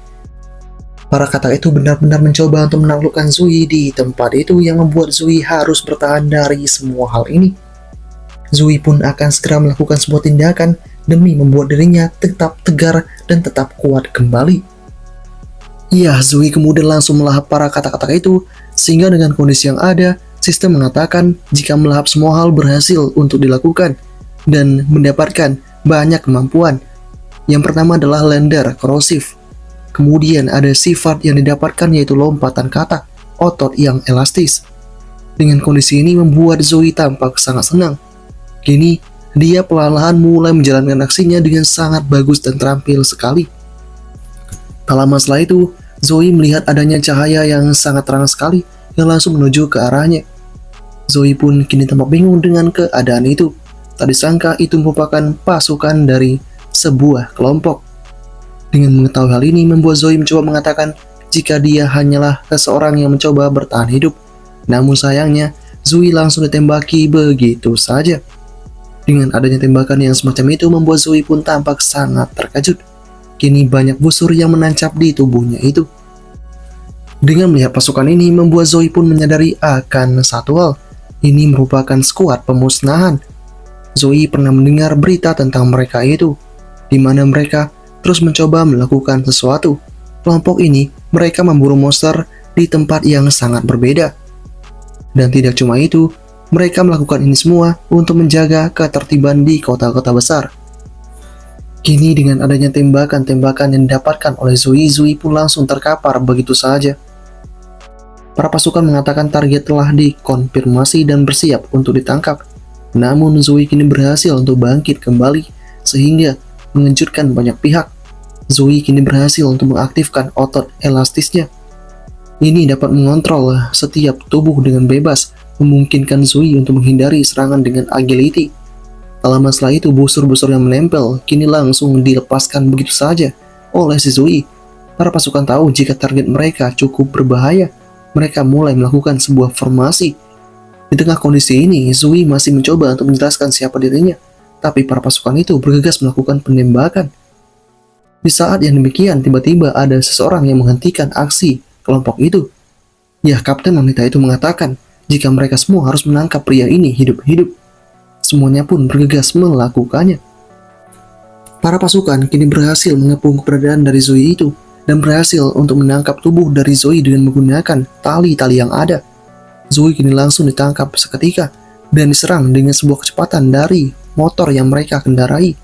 Para katak itu benar-benar mencoba untuk menaklukkan Zoe di tempat itu yang membuat Zoe harus bertahan dari semua hal ini. Zoe pun akan segera melakukan sebuah tindakan demi membuat dirinya tetap tegar dan tetap kuat kembali. Ya, Zoe kemudian langsung melahap para katak-katak itu, sehingga dengan kondisi yang ada, sistem mengatakan jika melahap semua hal berhasil untuk dilakukan dan mendapatkan banyak kemampuan. Yang pertama adalah lender korosif. Kemudian ada sifat yang didapatkan yaitu lompatan katak, otot yang elastis. Dengan kondisi ini membuat Zoe tampak sangat senang. Kini dia perlahan-lahan mulai menjalankan aksinya dengan sangat bagus dan terampil sekali. Tak lama setelah itu, Zoe melihat adanya cahaya yang sangat terang sekali yang langsung menuju ke arahnya. Zoe pun kini tampak bingung dengan keadaan itu. Tak disangka itu merupakan pasukan dari sebuah kelompok. Dengan mengetahui hal ini membuat Zoe mencoba mengatakan jika dia hanyalah seseorang yang mencoba bertahan hidup. Namun sayangnya, Zoe langsung ditembaki begitu saja. Dengan adanya tembakan yang semacam itu membuat Zoe pun tampak sangat terkejut. Kini banyak busur yang menancap di tubuhnya itu. Dengan melihat pasukan ini membuat Zoe pun menyadari akan satu hal. Ini merupakan skuad pemusnahan. Zoe pernah mendengar berita tentang mereka itu, di mana mereka terus mencoba melakukan sesuatu. Kelompok ini mereka memburu monster di tempat yang sangat berbeda. Dan tidak cuma itu, mereka melakukan ini semua untuk menjaga ketertiban di kota-kota besar. Kini dengan adanya tembakan-tembakan yang didapatkan oleh Zoe, Zoe pun langsung terkapar begitu saja. Para pasukan mengatakan target telah dikonfirmasi dan bersiap untuk ditangkap. Namun Zoe kini berhasil untuk bangkit kembali sehingga mengejutkan banyak pihak. Zoe kini berhasil untuk mengaktifkan otot elastisnya. Ini dapat mengontrol setiap tubuh dengan bebas, memungkinkan Zoe untuk menghindari serangan dengan agility. Tak lama setelah itu, busur-busur yang menempel kini langsung dilepaskan begitu saja oleh si Zoe. Para pasukan tahu jika target mereka cukup berbahaya. Mereka mulai melakukan sebuah formasi. Di tengah kondisi ini, Zoe masih mencoba untuk menjelaskan siapa dirinya, tapi para pasukan itu bergegas melakukan penembakan. Di saat yang demikian, tiba-tiba ada seseorang yang menghentikan aksi kelompok itu. Ya, Kapten wanita itu mengatakan jika mereka semua harus menangkap pria ini hidup-hidup. Semuanya pun bergegas melakukannya. Para pasukan kini berhasil mengepung keberadaan dari Zoe itu dan berhasil untuk menangkap tubuh dari Zoe dengan menggunakan tali-tali yang ada. Zoe kini langsung ditangkap seketika dan diserang dengan sebuah kecepatan dari motor yang mereka kendarai.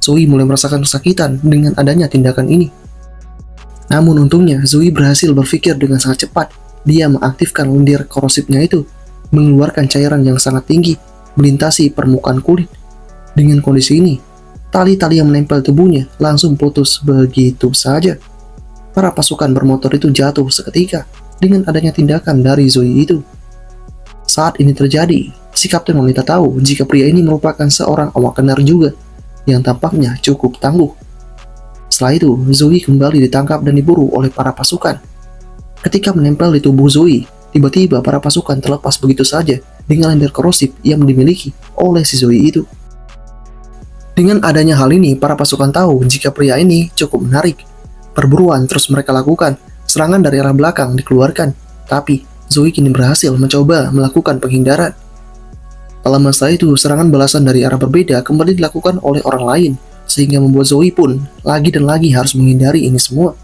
Zoe mulai merasakan kesakitan dengan adanya tindakan ini. Namun untungnya Zoe berhasil berpikir dengan sangat cepat. Dia mengaktifkan lendir korosifnya itu, mengeluarkan cairan yang sangat tinggi, melintasi permukaan kulit. Dengan kondisi ini, tali-tali yang menempel tubuhnya langsung putus begitu saja. Para pasukan bermotor itu jatuh seketika dengan adanya tindakan dari Zoe itu. Saat ini terjadi, si kapten wanita tahu jika pria ini merupakan seorang awak kenar juga, yang tampaknya cukup tangguh. Setelah itu, Zoe kembali ditangkap dan diburu oleh para pasukan. Ketika menempel di tubuh Zoe, tiba-tiba para pasukan terlepas begitu saja dengan lendir korosif yang dimiliki oleh si Zoe itu. Dengan adanya hal ini, para pasukan tahu jika pria ini cukup menarik. Perburuan terus mereka lakukan, serangan dari arah belakang dikeluarkan, tapi Zoe kini berhasil mencoba melakukan penghindaran. Tak lama setelah itu, serangan balasan dari arah berbeda kembali dilakukan oleh orang lain, sehingga membuat Zoe pun lagi dan lagi harus menghindari ini semua.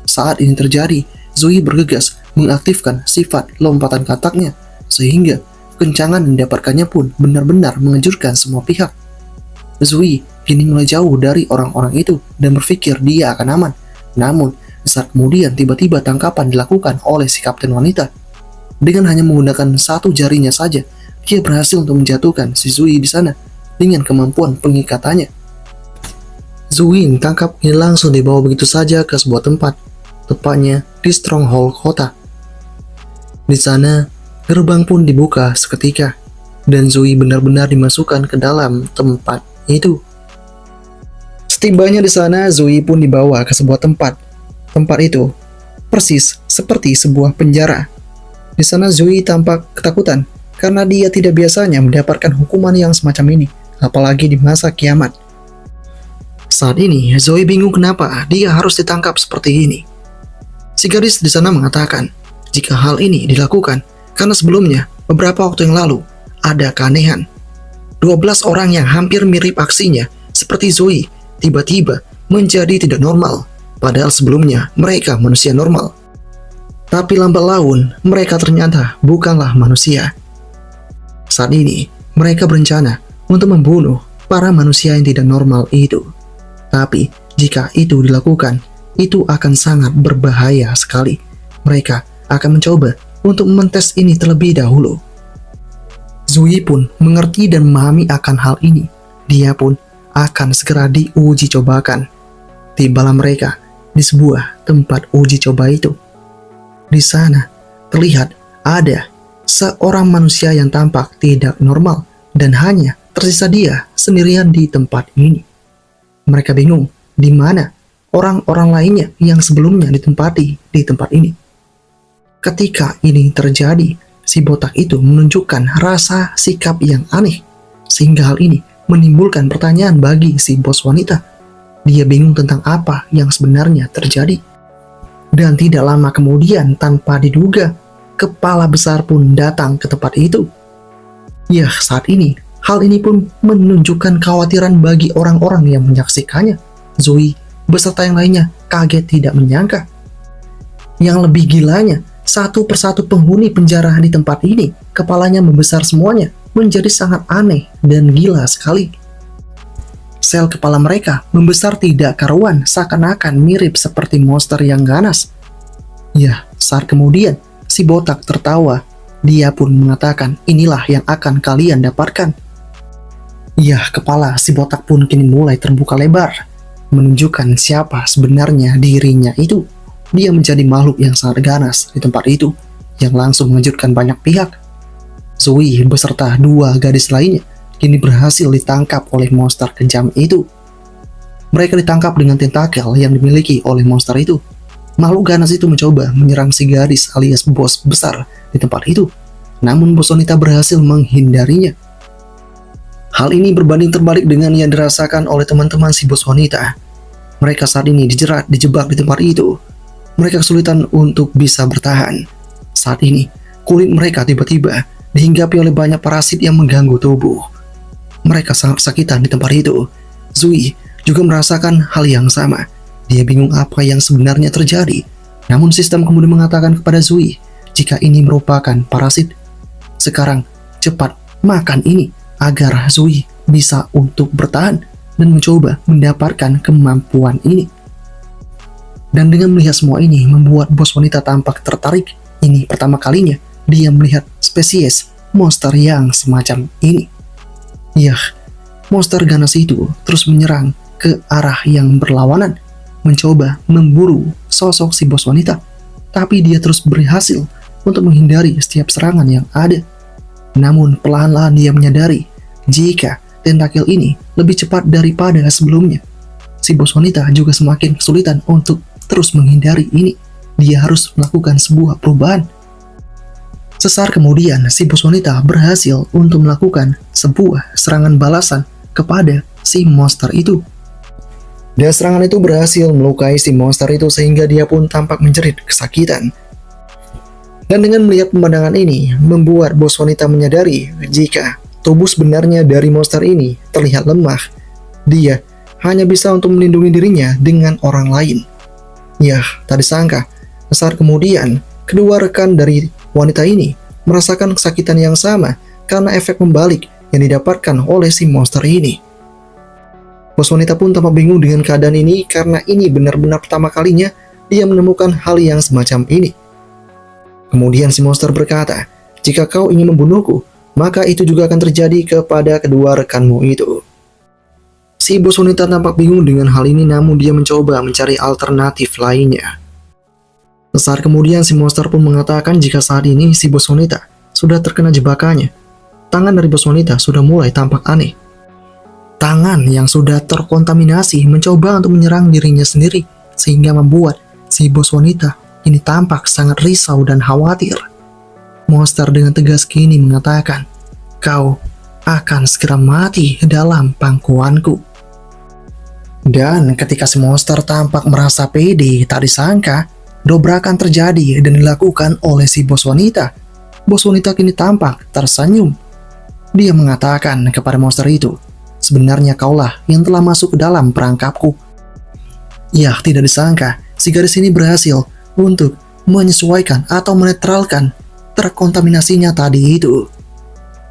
Saat ini terjadi, Zoe bergegas mengaktifkan sifat lompatan kataknya, sehingga kencangan yang didapatkannya pun benar-benar mengejutkan semua pihak. Zoe kini mulai jauh dari orang-orang itu dan berpikir dia akan aman. Namun, saat kemudian tiba-tiba tangkapan dilakukan oleh si kapten wanita. Dengan hanya menggunakan satu jarinya saja, dia berhasil untuk menjatuhkan si Zoe di sana dengan kemampuan pengikatannya. Zoe ditangkap ini langsung dibawa begitu saja ke sebuah tempat, tepatnya di stronghold kota. Di sana, gerbang pun dibuka seketika, dan Zoe benar-benar dimasukkan ke dalam tempat itu. Setibanya di sana, Zoe pun dibawa ke sebuah tempat. Tempat itu persis seperti sebuah penjara. Di sana Zoe tampak ketakutan karena dia tidak biasanya mendapatkan hukuman yang semacam ini, apalagi di masa kiamat. Saat ini, Zoe bingung kenapa dia harus ditangkap seperti ini. Si gadis di sana mengatakan jika hal ini dilakukan karena sebelumnya, beberapa waktu yang lalu, ada keanehan. 12 orang yang hampir mirip aksinya, seperti Zoe, tiba-tiba menjadi tidak normal, padahal sebelumnya mereka manusia normal. Tapi lambat laun, mereka ternyata bukanlah manusia. Saat ini, mereka berencana untuk membunuh para manusia yang tidak normal itu. Tapi, jika itu dilakukan, itu akan sangat berbahaya sekali. Mereka akan mencoba untuk mentes ini terlebih dahulu. Zoe pun mengerti dan memahami akan hal ini. Dia pun akan segera diuji cobakan. Tibalah mereka di sebuah tempat uji coba itu. Di sana terlihat ada seorang manusia yang tampak tidak normal dan hanya tersisa dia sendirian di tempat ini. Mereka bingung di mana orang-orang lainnya yang sebelumnya ditempati di tempat ini. Ketika ini terjadi, si botak itu menunjukkan rasa sikap yang aneh, sehingga hal ini menimbulkan pertanyaan bagi si bos wanita. Dia bingung tentang apa yang sebenarnya terjadi. Dan tidak lama kemudian, tanpa diduga, kepala besar pun datang ke tempat itu. Ya, saat ini, hal ini pun menunjukkan kekhawatiran bagi orang-orang yang menyaksikannya. Zoe beserta yang lainnya kaget tidak menyangka. Yang lebih gilanya, satu persatu penghuni penjara di tempat ini, kepalanya membesar semuanya, menjadi sangat aneh dan gila sekali. Sel kepala mereka membesar tidak karuan, seakan-akan mirip seperti monster yang ganas. Ya, saat kemudian si botak tertawa. Dia pun mengatakan, inilah yang akan kalian dapatkan. Ya, kepala si botak pun kini mulai terbuka lebar, menunjukkan siapa sebenarnya dirinya itu. Dia menjadi makhluk yang sangat ganas di tempat itu, yang langsung mengejutkan banyak pihak. Zoe beserta dua gadis lainnya kini berhasil ditangkap oleh monster kejam itu. Mereka ditangkap dengan tentakel yang dimiliki oleh monster itu. Makhluk ganas itu mencoba menyerang si gadis alias bos besar di tempat itu, namun bos wanita berhasil menghindarinya. Hal ini berbanding terbalik dengan yang dirasakan oleh teman-teman si bos wanita. Mereka saat ini dijebak di tempat itu. Mereka kesulitan untuk bisa bertahan. Saat ini, kulit mereka tiba-tiba dihinggapi oleh banyak parasit yang mengganggu tubuh. Mereka sangat kesakitan di tempat itu. Zoe juga merasakan hal yang sama. Dia bingung apa yang sebenarnya terjadi. Namun sistem kemudian mengatakan kepada Zoe, jika ini merupakan parasit. Sekarang, cepat makan ini agar Zoe bisa untuk bertahan dan mencoba mendapatkan kemampuan ini. Dan dengan melihat semua ini, membuat bos wanita tampak tertarik. Ini pertama kalinya dia melihat spesies monster yang semacam ini. Yah, monster ganas itu terus menyerang ke arah yang berlawanan, mencoba memburu sosok si bos wanita. Tapi dia terus berhasil untuk menghindari setiap serangan yang ada. Namun perlahan-lahan dia menyadari jika tentakel ini lebih cepat daripada sebelumnya. Si bos wanita juga semakin kesulitan untuk terus menghindari ini. Dia harus melakukan sebuah perubahan. Sesaat kemudian, si bos wanita berhasil untuk melakukan sebuah serangan balasan kepada si monster itu. Dan serangan itu berhasil melukai si monster itu sehingga dia pun tampak menjerit kesakitan. Dan dengan melihat pemandangan ini, membuat bos wanita menyadari jika tubuh sebenarnya dari monster ini terlihat lemah. Dia hanya bisa untuk melindungi dirinya dengan orang lain. Yah, tak disangka, saat kemudian, kedua rekan dari wanita ini merasakan kesakitan yang sama karena efek membalik yang didapatkan oleh si monster ini. Bos wanita pun tampak bingung dengan keadaan ini karena ini benar-benar pertama kalinya dia menemukan hal yang semacam ini. Kemudian si monster berkata, jika kau ingin membunuhku, maka itu juga akan terjadi kepada kedua rekanmu itu. Si bos wanita tampak bingung dengan hal ini, namun dia mencoba mencari alternatif lainnya. Sesaat kemudian si monster pun mengatakan jika saat ini si bos wanita sudah terkena jebakannya. Tangan dari bos wanita sudah mulai tampak aneh. Tangan yang sudah terkontaminasi mencoba untuk menyerang dirinya sendiri, sehingga membuat si bos wanita ini tampak sangat risau dan khawatir. Monster dengan tegas kini mengatakan, kau akan segera mati dalam pangkuanku. Dan ketika si monster tampak merasa pede, tak disangka dobrakan terjadi dan dilakukan oleh si bos wanita. Bos wanita kini tampak tersenyum. Dia mengatakan kepada monster itu, sebenarnya kaulah yang telah masuk ke dalam perangkapku. Ya, tidak disangka si gadis ini berhasil untuk menyesuaikan atau menetralkan terkontaminasinya tadi itu.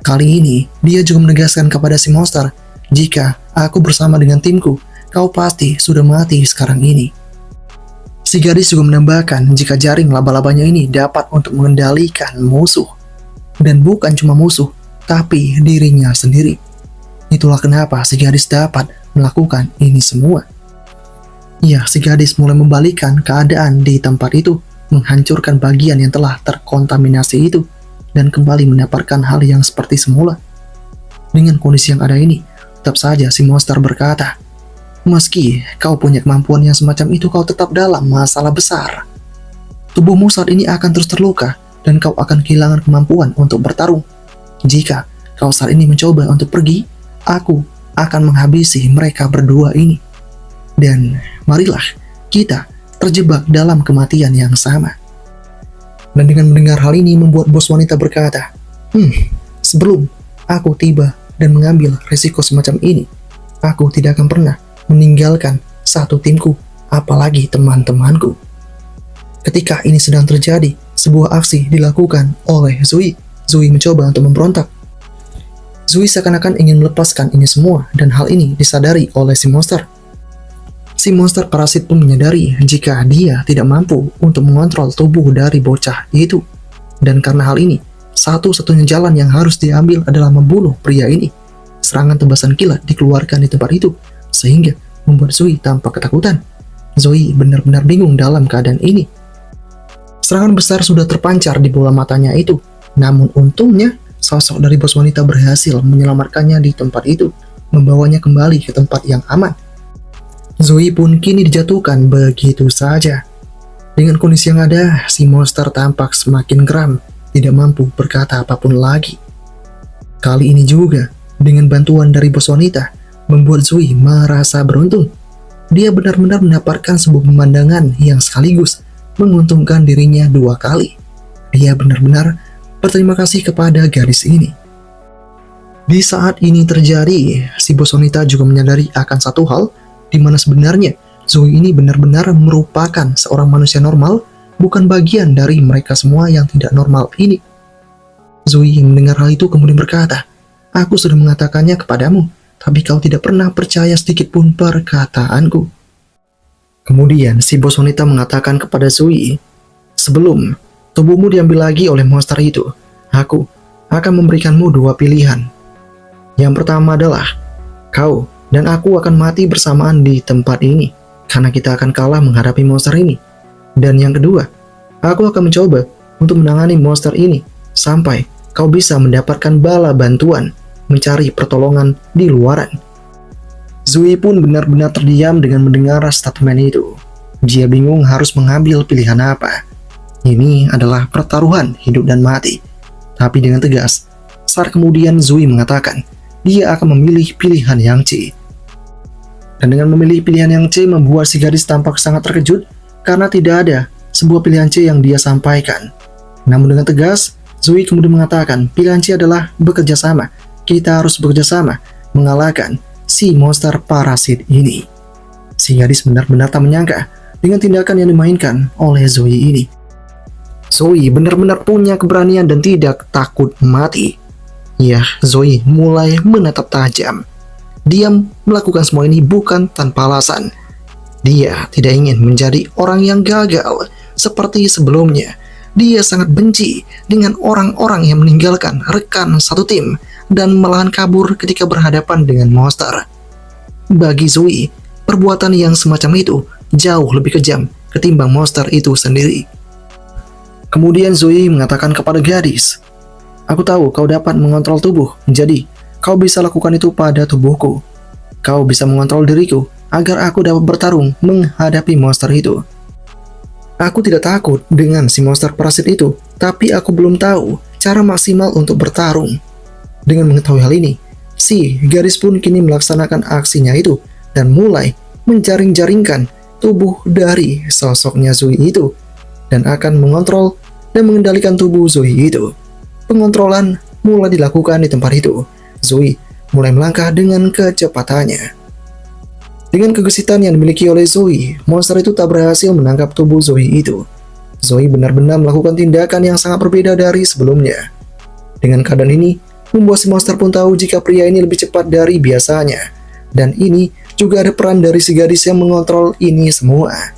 Kali ini, dia juga menegaskan kepada si monster, jika aku bersama dengan timku, kau pasti sudah mati sekarang ini. Si gadis juga menambahkan jika jaring laba-labanya ini dapat untuk mengendalikan musuh. Dan bukan cuma musuh, tapi dirinya sendiri. Itulah kenapa si gadis dapat melakukan ini semua. Ya, si gadis mulai membalikkan keadaan di tempat itu, menghancurkan bagian yang telah terkontaminasi itu, dan kembali mendapatkan hal yang seperti semula. Dengan kondisi yang ada ini, tetap saja si monster berkata, meski kau punya kemampuan yang semacam itu, kau tetap dalam masalah besar. Tubuhmu saat ini akan terus terluka, dan kau akan kehilangan kemampuan untuk bertarung. Jika kau saat ini mencoba untuk pergi, aku akan menghabisi mereka berdua ini. Dan marilah kita terjebak dalam kematian yang sama. Dan dengan mendengar hal ini membuat bos wanita berkata, sebelum aku tiba dan mengambil risiko semacam ini, aku tidak akan pernah meninggalkan satu timku, apalagi teman-temanku. Ketika ini sedang terjadi, sebuah aksi dilakukan oleh Zoe. Zoe mencoba untuk memberontak. Zoe seakan-akan ingin melepaskan ini semua, dan hal ini disadari oleh si monster. Si monster parasit pun menyadari jika dia tidak mampu untuk mengontrol tubuh dari bocah itu. Dan karena hal ini, satu-satunya jalan yang harus diambil adalah membunuh pria ini. Serangan tebasan kilat dikeluarkan di tempat itu, sehingga membuat Zoe tampak ketakutan. Zoe benar-benar bingung dalam keadaan ini. Serangan besar sudah terpancar di bola matanya itu, namun untungnya sosok dari bos wanita berhasil menyelamatkannya di tempat itu, membawanya kembali ke tempat yang aman. Zoe pun kini dijatuhkan begitu saja. Dengan kondisi yang ada, si monster tampak semakin geram, tidak mampu berkata apapun lagi. Kali ini juga, dengan bantuan dari bos wanita, membuat Zoe merasa beruntung. Dia benar-benar mendapatkan sebuah pemandangan yang sekaligus menguntungkan dirinya dua kali. Dia benar-benar berterima kasih kepada gadis ini. Di saat ini terjadi, si bos wanita juga menyadari akan satu hal, di mana sebenarnya Zoe ini benar-benar merupakan seorang manusia normal, bukan bagian dari mereka semua yang tidak normal ini. Zoe yang mendengar hal itu kemudian berkata, "Aku sudah mengatakannya kepadamu, tapi kau tidak pernah percaya sedikit pun perkataanku." Kemudian si bos wanita mengatakan kepada Zoe, "Sebelum tubuhmu diambil lagi oleh monster itu, aku akan memberikanmu dua pilihan. Yang pertama adalah, kau dan aku akan mati bersamaan di tempat ini, karena kita akan kalah menghadapi monster ini. Dan yang kedua, aku akan mencoba untuk menangani monster ini, sampai kau bisa mendapatkan bala bantuan, mencari pertolongan di luaran." Zoe pun benar-benar terdiam dengan mendengar statement itu. Dia bingung harus mengambil pilihan apa. Ini adalah pertaruhan hidup dan mati. Tapi dengan tegas, saat kemudian Zoe mengatakan, dia akan memilih pilihan yang C. Dan dengan memilih pilihan yang C membuat si gadis tampak sangat terkejut, karena tidak ada sebuah pilihan C yang dia sampaikan. Namun dengan tegas, Zoe kemudian mengatakan, pilihan C adalah bekerja sama. Kita harus bekerja sama, mengalahkan si monster parasit ini. Si gadis benar-benar tak menyangka dengan tindakan yang dimainkan oleh Zoe ini. Zoe benar-benar punya keberanian dan tidak takut mati. Ya, Zoe mulai menatap tajam. Dia melakukan semua ini bukan tanpa alasan. Dia tidak ingin menjadi orang yang gagal seperti sebelumnya. Dia sangat benci dengan orang-orang yang meninggalkan rekan satu tim dan malahan kabur ketika berhadapan dengan monster. Bagi Zoe, perbuatan yang semacam itu jauh lebih kejam ketimbang monster itu sendiri. Kemudian Zoe mengatakan kepada gadis, "Aku tahu kau dapat mengontrol tubuh, jadi kau bisa lakukan itu pada tubuhku. Kau bisa mengontrol diriku agar aku dapat bertarung menghadapi monster itu. Aku tidak takut dengan si monster parasit itu, tapi aku belum tahu cara maksimal untuk bertarung." Dengan mengetahui hal ini, si gadis pun kini melaksanakan aksinya itu dan mulai menjaring-jaringkan tubuh dari sosoknya Zoe itu dan akan mengontrol dan mengendalikan tubuh Zoe itu. Pengontrolan mulai dilakukan di tempat itu. Zoe mulai melangkah dengan kecepatannya. Dengan kegesitan yang dimiliki oleh Zoe, monster itu tak berhasil menangkap tubuh Zoe itu. Zoe benar-benar melakukan tindakan yang sangat berbeda dari sebelumnya. Dengan keadaan ini, membuat si monster pun tahu jika pria ini lebih cepat dari biasanya. Dan ini juga ada peran dari si gadis yang mengontrol ini semua.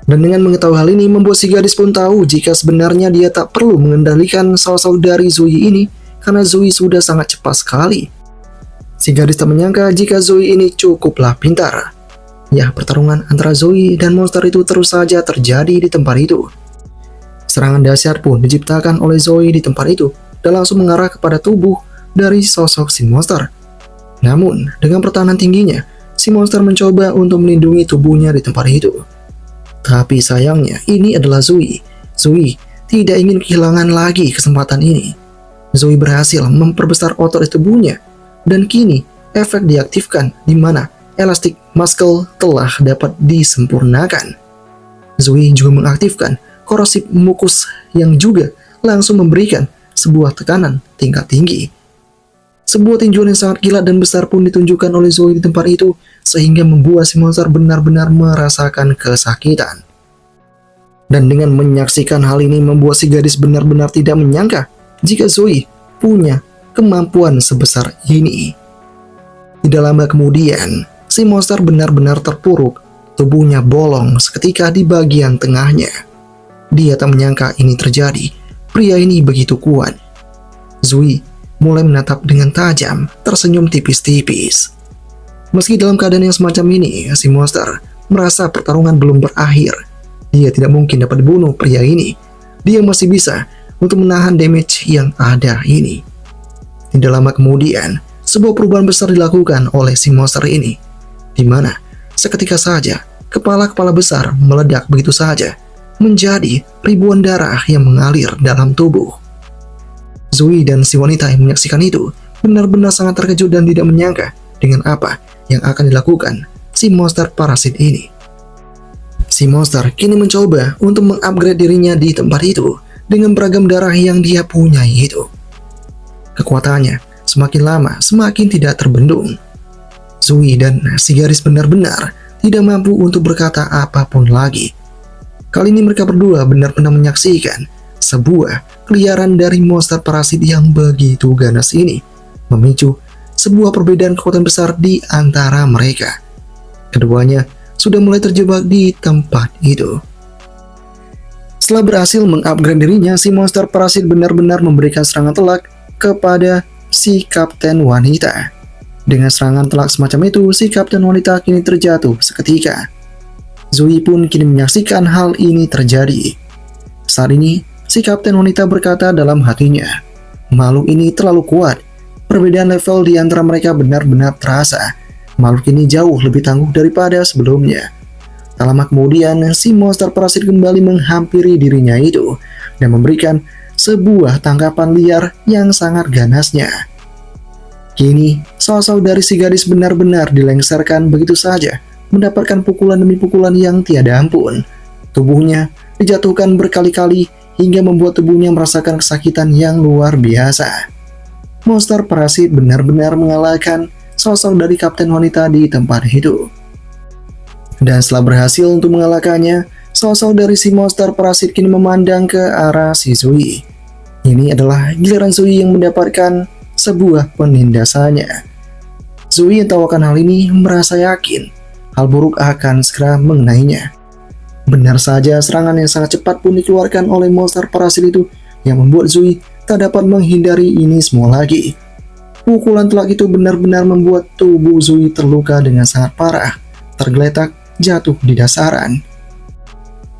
Dan dengan mengetahui hal ini, membuat si gadis pun tahu jika sebenarnya dia tak perlu mengendalikan sosok dari Zoe ini, karena Zoe sudah sangat cepat sekali. Si gadis tak menyangka jika Zoe ini cukuplah pintar. Ya, pertarungan antara Zoe dan monster itu terus saja terjadi di tempat itu. Serangan dahsyat pun diciptakan oleh Zoe di tempat itu, dan langsung mengarah kepada tubuh dari sosok si monster. Namun, dengan pertahanan tingginya, si monster mencoba untuk melindungi tubuhnya di tempat itu. Tapi sayangnya, ini adalah Zoe. Zoe tidak ingin kehilangan lagi kesempatan ini. Zoe berhasil memperbesar otot di tubuhnya, dan kini efek diaktifkan di mana elastic muscle telah dapat disempurnakan. Zoe juga mengaktifkan korosif mukus yang juga langsung memberikan sebuah tekanan tingkat tinggi. Sebuah tinjuan yang sangat kilat dan besar pun ditunjukkan oleh Zoe di tempat itu, sehingga membuat si monster benar-benar merasakan kesakitan. Dan dengan menyaksikan hal ini membuat si gadis benar-benar tidak menyangka jika Zoe punya kemampuan sebesar ini. Tidak lama kemudian, si monster benar-benar terpuruk, tubuhnya bolong seketika di bagian tengahnya. Dia tak menyangka ini terjadi, pria ini begitu kuat. Zoe mulai menatap dengan tajam, tersenyum tipis-tipis. Meski dalam keadaan yang semacam ini, si monster merasa pertarungan belum berakhir. Dia tidak mungkin dapat dibunuh pria ini. Dia masih bisa untuk menahan damage yang ada ini. Tidak lama kemudian, sebuah perubahan besar dilakukan oleh si monster ini, di mana seketika saja kepala-kepala besar meledak begitu saja, menjadi ribuan darah yang mengalir dalam tubuh. Zoe dan si wanita yang menyaksikan itu benar-benar sangat terkejut dan tidak menyangka dengan apa yang akan dilakukan si monster parasit ini. Si monster kini mencoba untuk mengupgrade dirinya di tempat itu dengan beragam darah yang dia punyai itu. Kekuatannya semakin lama semakin tidak terbendung. Zoe dan si gadis benar-benar tidak mampu untuk berkata apapun lagi. Kali ini mereka berdua benar-benar menyaksikan sebuah keliaran dari monster parasit yang begitu ganas ini, memicu sebuah perbedaan kekuatan besar di antara mereka. Keduanya sudah mulai terjebak di tempat itu. Setelah berhasil mengupgrade dirinya, si monster parasit benar-benar memberikan serangan telak kepada si kapten wanita. Dengan serangan telak semacam itu, si kapten wanita kini terjatuh seketika. Zoe pun kini menyaksikan hal ini terjadi. Saat ini, si kapten wanita berkata dalam hatinya, makhluk ini terlalu kuat. Perbedaan level di antara mereka benar-benar terasa. Makhluk ini jauh lebih tangguh daripada sebelumnya. Tak lama kemudian, si monster parasit kembali menghampiri dirinya itu dan memberikan sebuah tangkapan liar yang sangat ganasnya. Kini, sosok dari si gadis benar-benar dilengsarkan begitu saja, mendapatkan pukulan demi pukulan yang tiada ampun. Tubuhnya dijatuhkan berkali-kali hingga membuat tubuhnya merasakan kesakitan yang luar biasa. Monster parasit benar-benar mengalahkan sosok dari kapten wanita di tempat itu. Dan setelah berhasil untuk mengalahkannya, sosok dari si monster parasit kini memandang ke arah si Zoe. Ini adalah giliran Zoe yang mendapatkan sebuah penindasannya. Zoe yang tahu akan hal ini merasa yakin hal buruk akan segera mengenainya. Benar saja, serangan yang sangat cepat pun dikeluarkan oleh monster parasit itu yang membuat Zoe tak dapat menghindari ini semua lagi. Pukulan telak itu benar-benar membuat tubuh Zoe terluka dengan sangat parah, tergeletak jatuh di dasaran.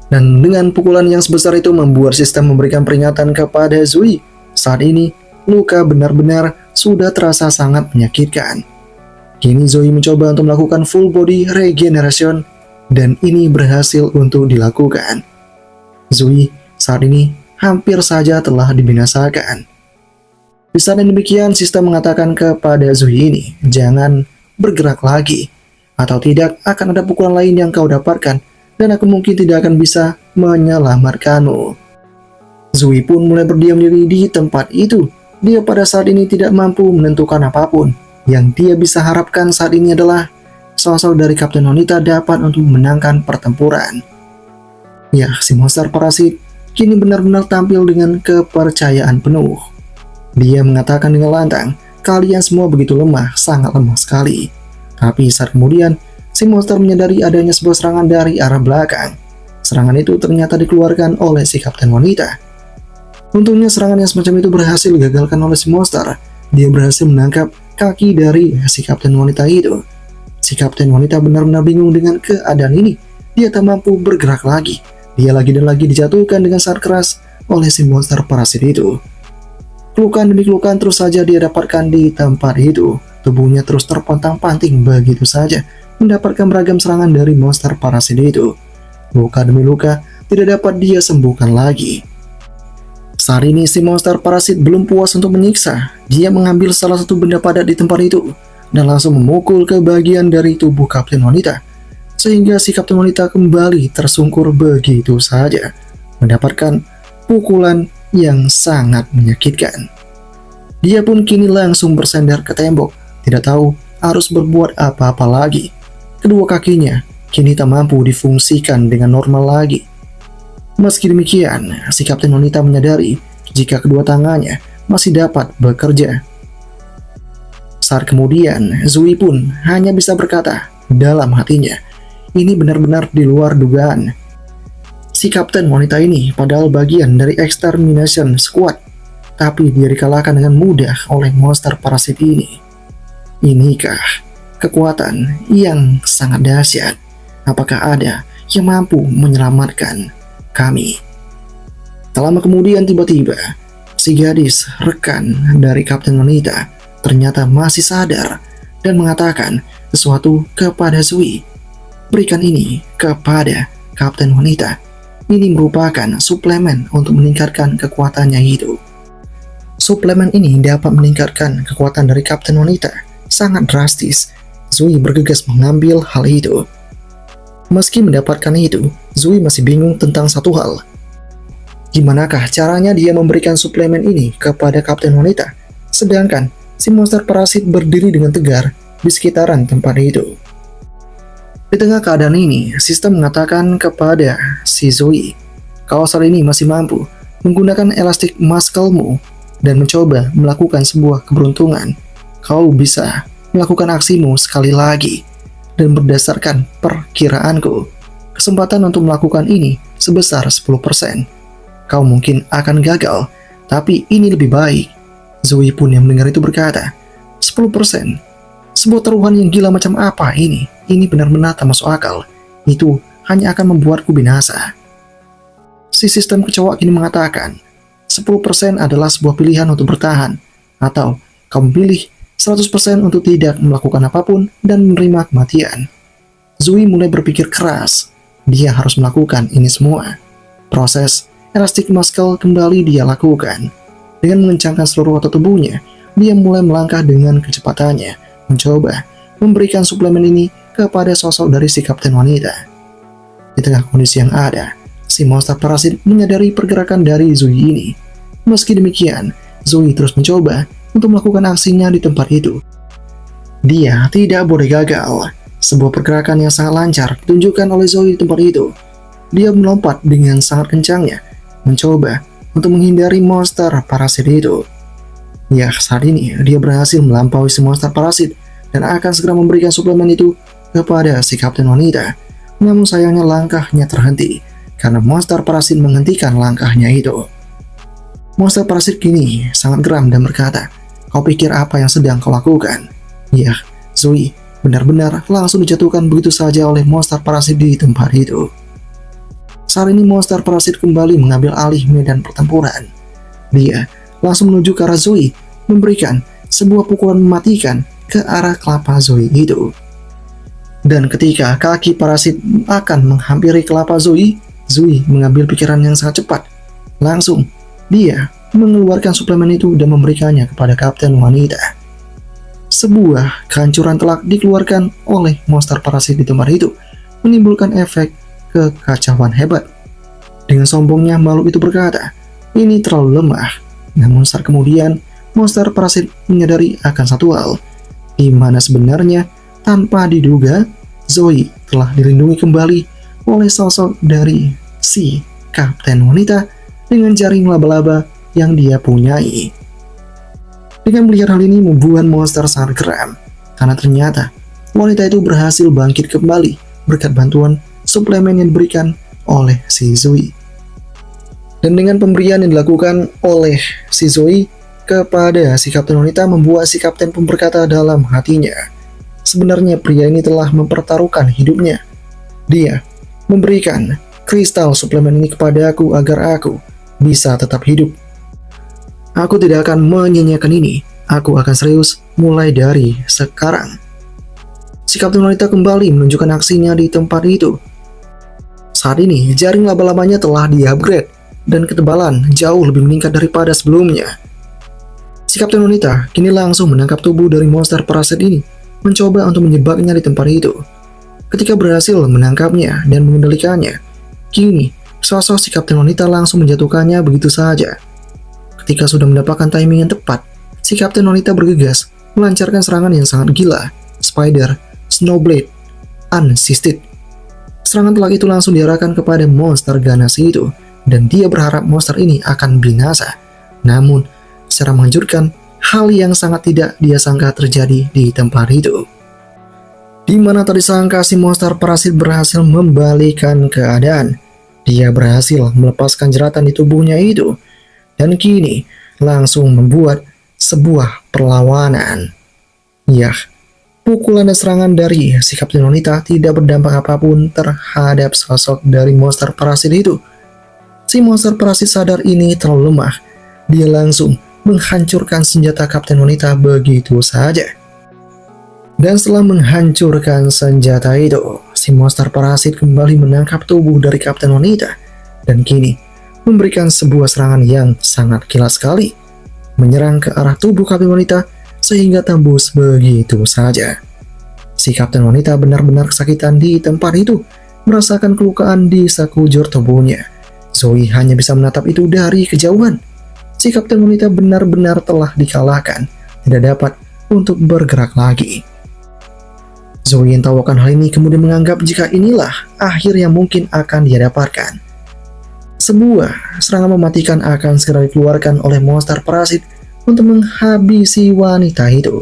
Dan dengan pukulan yang sebesar itu membuat sistem memberikan peringatan kepada Zoe. Saat ini, luka benar-benar sudah terasa sangat menyakitkan. Kini Zoe mencoba untuk melakukan full body regeneration, dan ini berhasil untuk dilakukan. Zoe saat ini hampir saja telah dibinasakan. Di saat yang demikian, sistem mengatakan kepada Zoe ini, jangan bergerak lagi, atau tidak akan ada pukulan lain yang kau dapatkan, dan aku mungkin tidak akan bisa menyelamatkanmu. Zoe pun mulai berdiam diri di tempat itu. Dia pada saat ini tidak mampu menentukan apapun. Yang dia bisa harapkan saat ini adalah sosok dari kapten wanita dapat untuk memenangkan pertempuran. Ya, si monster parasit kini benar-benar tampil dengan kepercayaan penuh. Dia mengatakan dengan lantang, kalian semua begitu lemah, sangat lemah sekali. Tapi saat kemudian, si monster menyadari adanya sebuah serangan dari arah belakang. Serangan itu ternyata dikeluarkan oleh si kapten wanita. Untungnya serangan yang semacam itu berhasil digagalkan oleh si monster. Dia berhasil menangkap kaki dari si kapten wanita itu. Si kapten wanita benar-benar bingung dengan keadaan ini. Dia tak mampu bergerak lagi. Dia lagi dan lagi dijatuhkan dengan sangat keras oleh si monster parasit itu. Kelukan demi kelukan terus saja dia dapatkan di tempat itu. Tubuhnya terus terpontang-panting begitu saja, mendapatkan beragam serangan dari monster parasit itu. Luka demi luka tidak dapat dia sembuhkan lagi. Saat ini si monster parasit belum puas untuk menyiksa. Dia mengambil salah satu benda padat di tempat itu, dan langsung memukul ke bagian dari tubuh Kapten Wanita, sehingga si Kapten Wanita kembali tersungkur begitu saja, mendapatkan pukulan yang sangat menyakitkan. Dia pun kini langsung bersandar ke tembok, tidak tahu harus berbuat apa-apa lagi. Kedua kakinya kini tak mampu difungsikan dengan normal lagi. Meski demikian, si Kapten Wanita menyadari jika kedua tangannya masih dapat bekerja. Saat kemudian, Zui pun hanya bisa berkata dalam hatinya, ini benar-benar di luar dugaan. Si Kapten Wanita ini padahal bagian dari Extermination Squad, tapi dia dikalahkan dengan mudah oleh monster parasit ini. Inikah kekuatan yang sangat dahsyat? Apakah ada yang mampu menyelamatkan kami? Tak lama kemudian tiba-tiba, si gadis rekan dari Kapten Wanita ternyata masih sadar dan mengatakan sesuatu kepada Zui. Berikan ini kepada Kapten Wanita. Ini merupakan suplemen untuk meningkatkan kekuatannya itu. Suplemen ini dapat meningkatkan kekuatan dari Kapten Wanita sangat drastis. Zui bergegas mengambil hal itu. Meski mendapatkan itu, Zui masih bingung tentang satu hal. Gimanakah caranya dia memberikan suplemen ini kepada Kapten Wanita, sedangkan si monster parasit berdiri dengan tegar di sekitaran tempat itu. Di tengah keadaan ini, sistem mengatakan kepada si Zui, kau saat ini masih mampu menggunakan elastic muscle-mu dan mencoba melakukan sebuah keberuntungan. Kau bisa melakukan aksimu sekali lagi, dan berdasarkan perkiraanku, kesempatan untuk melakukan ini sebesar 10%. Kau mungkin akan gagal, tapi ini lebih baik. Zui pun yang mendengar itu berkata, 10%? Sebuah taruhan yang gila macam apa ini? Ini benar-benar tak masuk akal. Itu hanya akan membuatku binasa. Si sistem kecoa kini mengatakan, 10% adalah sebuah pilihan untuk bertahan, atau kau memilih 100% untuk tidak melakukan apapun dan menerima kematian. Zui mulai berpikir keras. Dia harus melakukan ini semua. Proses elastic muscle kembali dia lakukan. Dengan mengencangkan seluruh otot tubuhnya, dia mulai melangkah dengan kecepatannya, mencoba memberikan suplemen ini kepada sosok dari si Kapten Wanita. Di tengah kondisi yang ada, si monster parasit menyadari pergerakan dari Zui ini. Meski demikian, Zui terus mencoba untuk melakukan aksinya di tempat itu. Dia tidak boleh gagal. Sebuah pergerakan yang sangat lancar ditunjukkan oleh Zui di tempat itu. Dia melompat dengan sangat kencangnya, mencoba untuk menghindari monster parasit itu. Ya, saat ini dia berhasil melampaui si monster parasit dan akan segera memberikan suplemen itu kepada si Kapten Wanita. Namun sayangnya langkahnya terhenti karena monster parasit menghentikan langkahnya itu. Monster parasit kini sangat geram dan berkata, kau pikir apa yang sedang kau lakukan? Ya, Zui benar-benar langsung dijatuhkan begitu saja oleh monster parasit di tempat itu. Saat ini monster parasit kembali mengambil alih medan pertempuran. Dia langsung menuju ke arah Zui, memberikan sebuah pukulan mematikan ke arah kelapa Zui itu. Dan ketika kaki parasit akan menghampiri kelapa Zui, Zui mengambil pikiran yang sangat cepat. Langsung, dia mengeluarkan suplemen itu dan memberikannya kepada Kapten Wanita. Sebuah kehancuran telak dikeluarkan oleh monster parasit di tempat itu, menimbulkan efek kekacauan hebat. Dengan sombongnya makhluk itu berkata, ini terlalu lemah. Namun saat kemudian, monster parasit menyadari akan satu hal, di mana sebenarnya tanpa diduga, Zui telah dilindungi kembali oleh sosok dari si Kapten Wanita dengan jaring laba-laba yang dia punyai. Dengan melihat hal ini membuat monster sangat geram, karena ternyata wanita itu berhasil bangkit kembali berkat bantuan suplemen yang diberikan oleh si Zui. Dan dengan pemberian yang dilakukan oleh si Zui kepada si Kapten Wanita membuat si Kapten pun berkata dalam hatinya, sebenarnya pria ini telah mempertaruhkan hidupnya. Dia memberikan kristal suplemen ini kepada aku agar aku bisa tetap hidup. Aku tidak akan menyanyiakan ini. Aku akan serius mulai dari sekarang. Si Kapten Wanita kembali menunjukkan aksinya di tempat itu. Saat ini, jaring laba-labanya telah di-upgrade dan ketebalan jauh lebih meningkat daripada sebelumnya. Si Kapten Wanita kini langsung menangkap tubuh dari monster parasit ini mencoba untuk menjebaknya di tempat itu. Ketika berhasil menangkapnya dan mengendalikannya, kini sosok si Kapten Wanita langsung menjatuhkannya begitu saja. Ketika sudah mendapatkan timing yang tepat, si Kapten Wanita bergegas melancarkan serangan yang sangat gila, Spider Snowblade Unsisted. Serangan telak itu langsung diarahkan kepada monster ganas itu, dan dia berharap monster ini akan binasa. Namun, secara mengejutkan, hal yang sangat tidak dia sangka terjadi di tempat itu. Di mana tadi sangka si monster parasit berhasil membalikan keadaan. Dia berhasil melepaskan jeratan di tubuhnya itu, dan kini langsung membuat sebuah perlawanan. Yah, pukulan dan serangan dari si Kapten Wanita tidak berdampak apapun terhadap sosok dari monster parasit itu. Si monster parasit sadar ini terlalu lemah. Dia langsung menghancurkan senjata Kapten Wanita begitu saja. Dan setelah menghancurkan senjata itu, si monster parasit kembali menangkap tubuh dari Kapten Wanita dan kini memberikan sebuah serangan yang sangat kilat sekali, menyerang ke arah tubuh Kapten Wanita sehingga tembus begitu saja. Si Kapten Wanita benar-benar kesakitan di tempat itu, merasakan kelukaan di sekujur tubuhnya. Zoe hanya bisa menatap itu dari kejauhan. Si Kapten Wanita benar-benar telah dikalahkan, tidak dapat untuk bergerak lagi. Zoe yang tahu akan hal ini kemudian menganggap jika inilah akhir yang mungkin akan dia dapatkan. Sebuah serangan mematikan akan segera dikeluarkan oleh monster parasit untuk menghabisi wanita itu.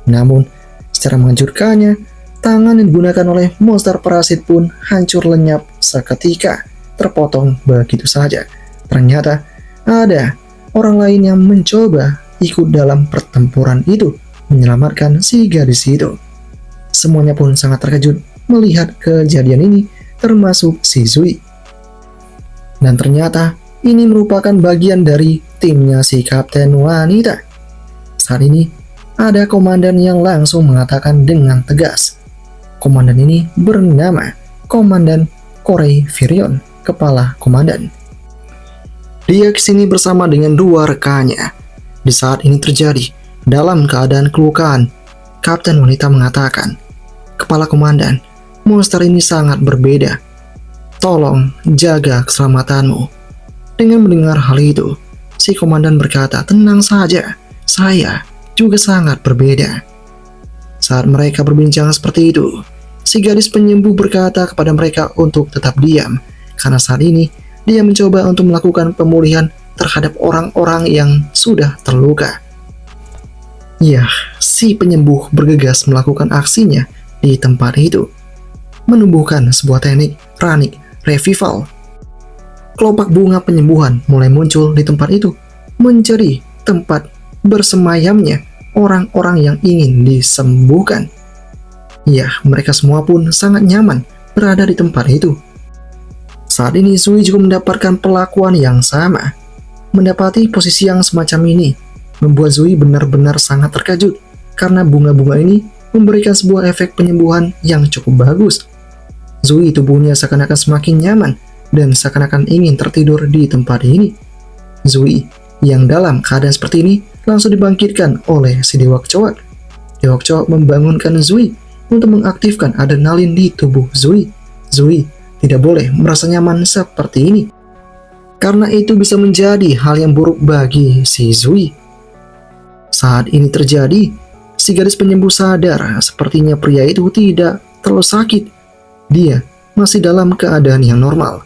Namun, secara mengejutkannya, tangan yang digunakan oleh monster parasit pun hancur lenyap seketika, terpotong begitu saja. Ternyata ada orang lain yang mencoba ikut dalam pertempuran itu, menyelamatkan si gadis itu. Semuanya pun sangat terkejut melihat kejadian ini, termasuk si Zoe. Dan ternyata ini merupakan bagian dari timnya si Kapten Wanita. Saat ini ada komandan yang langsung mengatakan dengan tegas. Komandan ini bernama Komandan Corey Virion, kepala komandan. Dia kesini bersama dengan dua rekannya. Di saat ini terjadi, dalam keadaan kelukaan, Kapten Wanita mengatakan, "Kepala komandan, monster ini sangat berbeda. Tolong jaga keselamatanmu." Dengan mendengar hal itu, si komandan berkata, "Tenang saja, saya juga sangat berbeda." Saat mereka berbincang seperti itu, si gadis penyembuh berkata kepada mereka untuk tetap diam, karena saat ini dia mencoba untuk melakukan pemulihan terhadap orang-orang yang sudah terluka. Ya, si penyembuh bergegas melakukan aksinya di tempat itu, menumbuhkan sebuah teknik Runic Revival. Kelopak bunga penyembuhan mulai muncul di tempat itu, menjadi tempat bersemayamnya orang-orang yang ingin disembuhkan. Ya, mereka semua pun sangat nyaman berada di tempat itu. Saat ini Zoe juga mendapatkan perlakuan yang sama. Mendapati posisi yang semacam ini membuat Zoe benar-benar sangat terkejut, karena bunga-bunga ini memberikan sebuah efek penyembuhan yang cukup bagus. Zoe tubuhnya seakan-akan semakin nyaman dan seakan-akan ingin tertidur di tempat ini. Zoe yang dalam keadaan seperti ini langsung dibangkitkan oleh si Dewa Kecoa. Dewa Kecoa membangunkan Zoe untuk mengaktifkan adrenalin di tubuh Zoe. Zoe tidak boleh merasa nyaman seperti ini, karena itu bisa menjadi hal yang buruk bagi si Zoe. Saat ini terjadi, si gadis penyembuh sadar sepertinya pria itu tidak terlalu sakit. Dia masih dalam keadaan yang normal.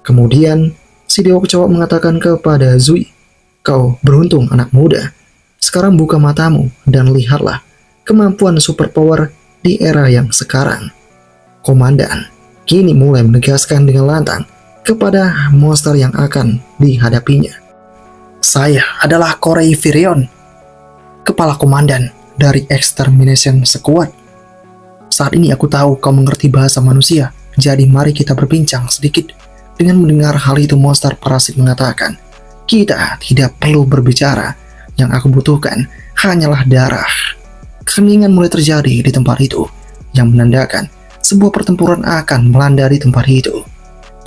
Kemudian, si Dewa Kecoa mengatakan kepada Zoe, "Kau beruntung anak muda. Sekarang buka matamu dan lihatlah kemampuan superpower di era yang sekarang." Komandan kini mulai menegaskan dengan lantang kepada monster yang akan dihadapinya. "Saya adalah Corey Virion, kepala komandan dari Extermination Squad. Saat ini aku tahu kau mengerti bahasa manusia, jadi mari kita berbincang sedikit." Dengan mendengar hal itu, monster parasit mengatakan, "Kita tidak perlu berbicara, yang aku butuhkan hanyalah darah." Keheningan mulai terjadi di tempat itu, yang menandakan sebuah pertempuran akan melanda di tempat itu.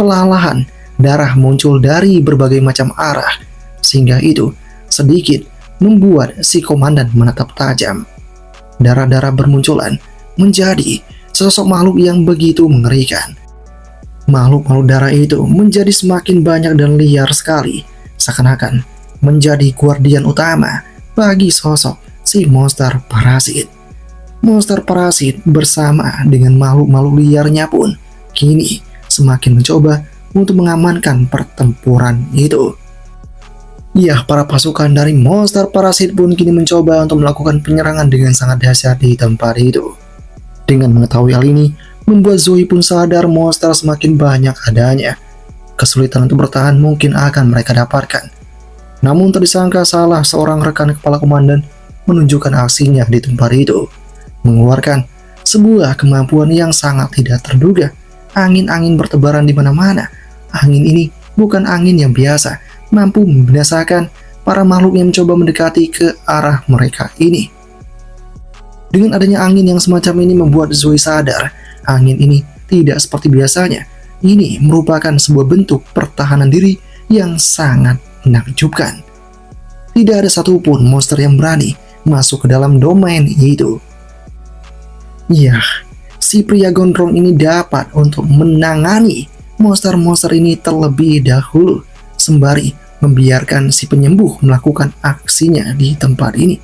Perlahan, darah muncul dari berbagai macam arah, sehingga itu sedikit membuat si komandan menatap tajam. darah-darah bermunculan menjadi sosok makhluk yang begitu mengerikan. Makhluk-makhluk darah itu menjadi semakin banyak dan liar sekali, seakan-akan menjadi guardian utama bagi sosok si monster parasit. Monster parasit bersama dengan makhluk-makhluk liarnya pun kini semakin mencoba untuk mengamankan pertempuran itu. Ya, para pasukan dari monster parasit pun kini mencoba untuk melakukan penyerangan dengan sangat dahsyat di tempat itu. Dengan mengetahui hal ini, membuat Zoe pun sadar monster semakin banyak adanya. Kesulitan untuk bertahan mungkin akan mereka dapatkan. Namun tak disangka salah seorang rekan kepala komandan menunjukkan aksinya di tempat itu, mengeluarkan sebuah kemampuan yang sangat tidak terduga. Angin-angin bertebaran di mana-mana. Angin ini bukan angin yang biasa, mampu membinasakan para makhluk yang mencoba mendekati ke arah mereka ini. Dengan adanya angin yang semacam ini membuat Zoe sadar, angin ini tidak seperti biasanya. Ini merupakan sebuah bentuk pertahanan diri yang sangat menakjubkan. Tidak ada satupun monster yang berani masuk ke dalam domain itu. Ya, si pria gondrong ini dapat untuk menangani monster-monster ini terlebih dahulu, sembari membiarkan si penyembuh melakukan aksinya di tempat ini.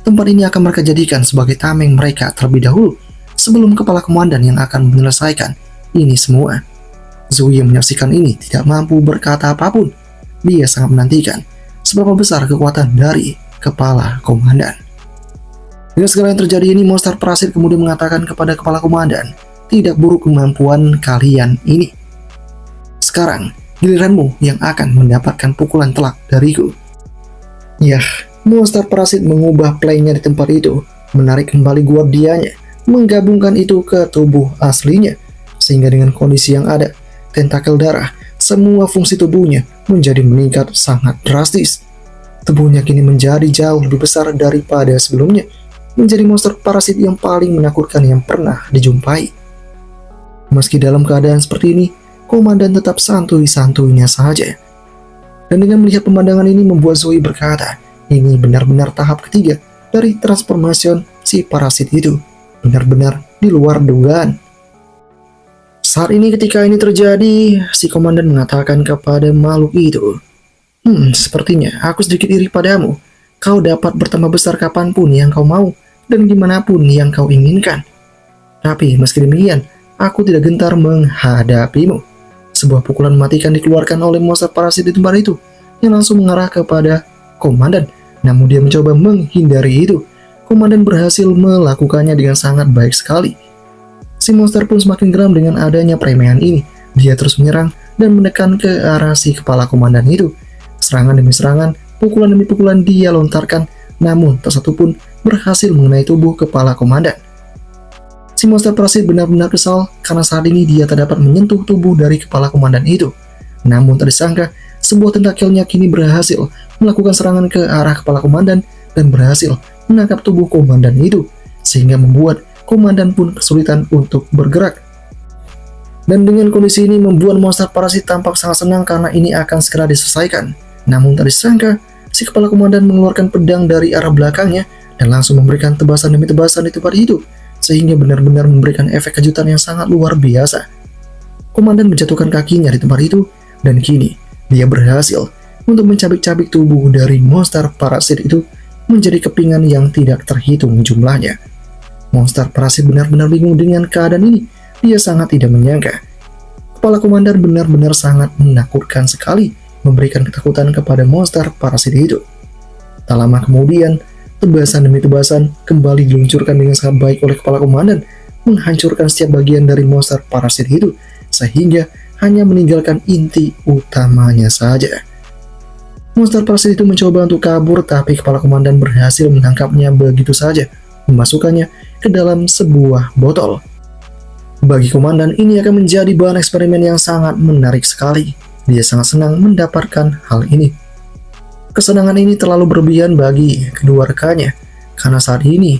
Tempat ini akan mereka jadikan sebagai tameng mereka terlebih dahulu, sebelum kepala komandan yang akan menyelesaikan ini semua. Zoe yang menyaksikan ini tidak mampu berkata apapun. Dia sangat menantikan seberapa besar kekuatan dari kepala komandan. Dengan segala yang terjadi ini, monster parasit kemudian mengatakan kepada kepala komandan, "Tidak buruk kemampuan kalian ini. Sekarang giliranmu yang akan mendapatkan pukulan telak dariku." Yah, monster parasit mengubah playnya di tempat itu, menarik kembali guardianya, menggabungkan itu ke tubuh aslinya, sehingga dengan kondisi yang ada, tentakel darah, semua fungsi tubuhnya menjadi meningkat sangat drastis. Tubuhnya kini menjadi jauh lebih besar daripada sebelumnya, menjadi monster parasit yang paling menakutkan yang pernah dijumpai. Meski dalam keadaan seperti ini, komandan tetap santuy-santuynya saja. Dan dengan melihat pemandangan ini membuat Zoe berkata, ini benar-benar tahap ketiga dari transformasi si parasit itu. Benar-benar di luar dugaan. Saat ini ketika ini terjadi, si komandan mengatakan kepada makhluk itu, sepertinya aku sedikit iri padamu. Kau dapat bertambah besar kapanpun yang kau mau, dan dimanapun yang kau inginkan. Tapi meski demikian, aku tidak gentar menghadapimu. Sebuah pukulan mematikan dikeluarkan oleh monster parasit di tempat itu, yang langsung mengarah kepada komandan. Namun dia mencoba menghindari itu. Komandan berhasil melakukannya dengan sangat baik sekali. Si monster pun semakin geram dengan adanya peremehan ini. Dia terus menyerang dan menekan ke arah si kepala komandan itu. Serangan demi serangan, pukulan demi pukulan dia lontarkan, namun tak satu pun berhasil mengenai tubuh kepala komandan. Si monster parasit benar-benar kesal karena saat ini dia tak dapat menyentuh tubuh dari kepala komandan itu. Namun tak disangka, sebuah tentakelnya kini berhasil melakukan serangan ke arah kepala komandan dan berhasil menangkap tubuh komandan itu, sehingga membuat komandan pun kesulitan untuk bergerak. Dan dengan kondisi ini membuat monster parasit tampak sangat senang karena ini akan segera diselesaikan. Namun tak disangka, si kepala komandan mengeluarkan pedang dari arah belakangnya dan langsung memberikan tebasan demi tebasan di tempat itu, sehingga benar-benar memberikan efek kejutan yang sangat luar biasa. Komandan menjatuhkan kakinya di tempat itu, dan kini dia berhasil untuk mencabik-cabik tubuh dari monster parasit itu menjadi kepingan yang tidak terhitung jumlahnya. Monster parasit benar-benar bingung dengan keadaan ini. Dia sangat tidak menyangka. Kepala komandan benar-benar sangat menakutkan sekali, memberikan ketakutan kepada monster parasit itu. Tak lama kemudian, tebasan demi tebasan kembali diluncurkan dengan sangat baik oleh kepala komandan, menghancurkan setiap bagian dari monster parasit itu, sehingga hanya meninggalkan inti utamanya saja. Monster parasit itu mencoba untuk kabur, tapi kepala komandan berhasil menangkapnya begitu saja, memasukkannya ke dalam sebuah botol. Bagi komandan, ini akan menjadi bahan eksperimen yang sangat menarik sekali. Dia sangat senang mendapatkan hal ini. Kesenangan ini terlalu berlebihan bagi kedua rekannya, karena saat ini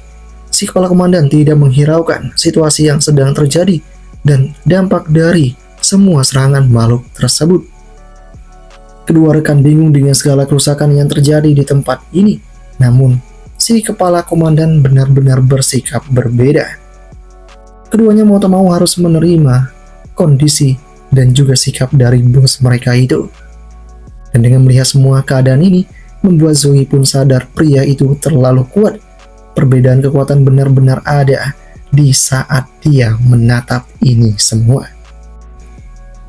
si kepala komandan tidak menghiraukan situasi yang sedang terjadi dan dampak dari semua serangan makhluk tersebut. Kedua rekan bingung dengan segala kerusakan yang terjadi di tempat ini. Namun, si kepala komandan benar-benar bersikap berbeda. Keduanya mau tak mau harus menerima kondisi dan juga sikap dari bos mereka itu. Dan dengan melihat semua keadaan ini, membuat Zoe pun sadar pria itu terlalu kuat. Perbedaan kekuatan benar-benar ada di saat dia menatap ini semua.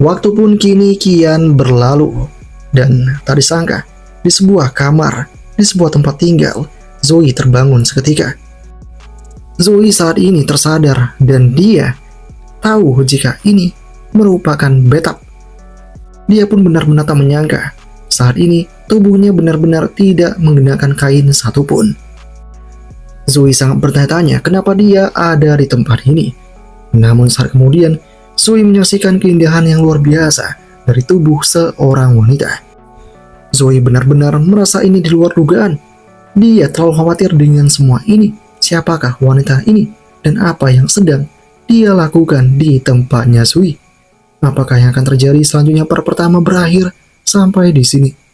Waktu pun kini kian berlalu, dan tak disangka, di sebuah kamar, di sebuah tempat tinggal, Zoe terbangun seketika. Zoe saat ini tersadar dan dia tahu jika ini merupakan Betap. Dia pun benar-benar tak menyangka saat ini tubuhnya benar-benar tidak mengenakan kain satupun. Zoe sangat bertanya-tanya kenapa dia ada di tempat ini. Namun saat kemudian, Zoe menyaksikan keindahan yang luar biasa dari tubuh seorang wanita. Zoe benar-benar merasa ini di luar dugaan. Dia terlalu khawatir dengan semua ini. Siapakah wanita ini? Dan apa yang sedang dia lakukan di tempatnya Zoe? Apakah yang akan terjadi selanjutnya? Part pertama berakhir sampai di sini.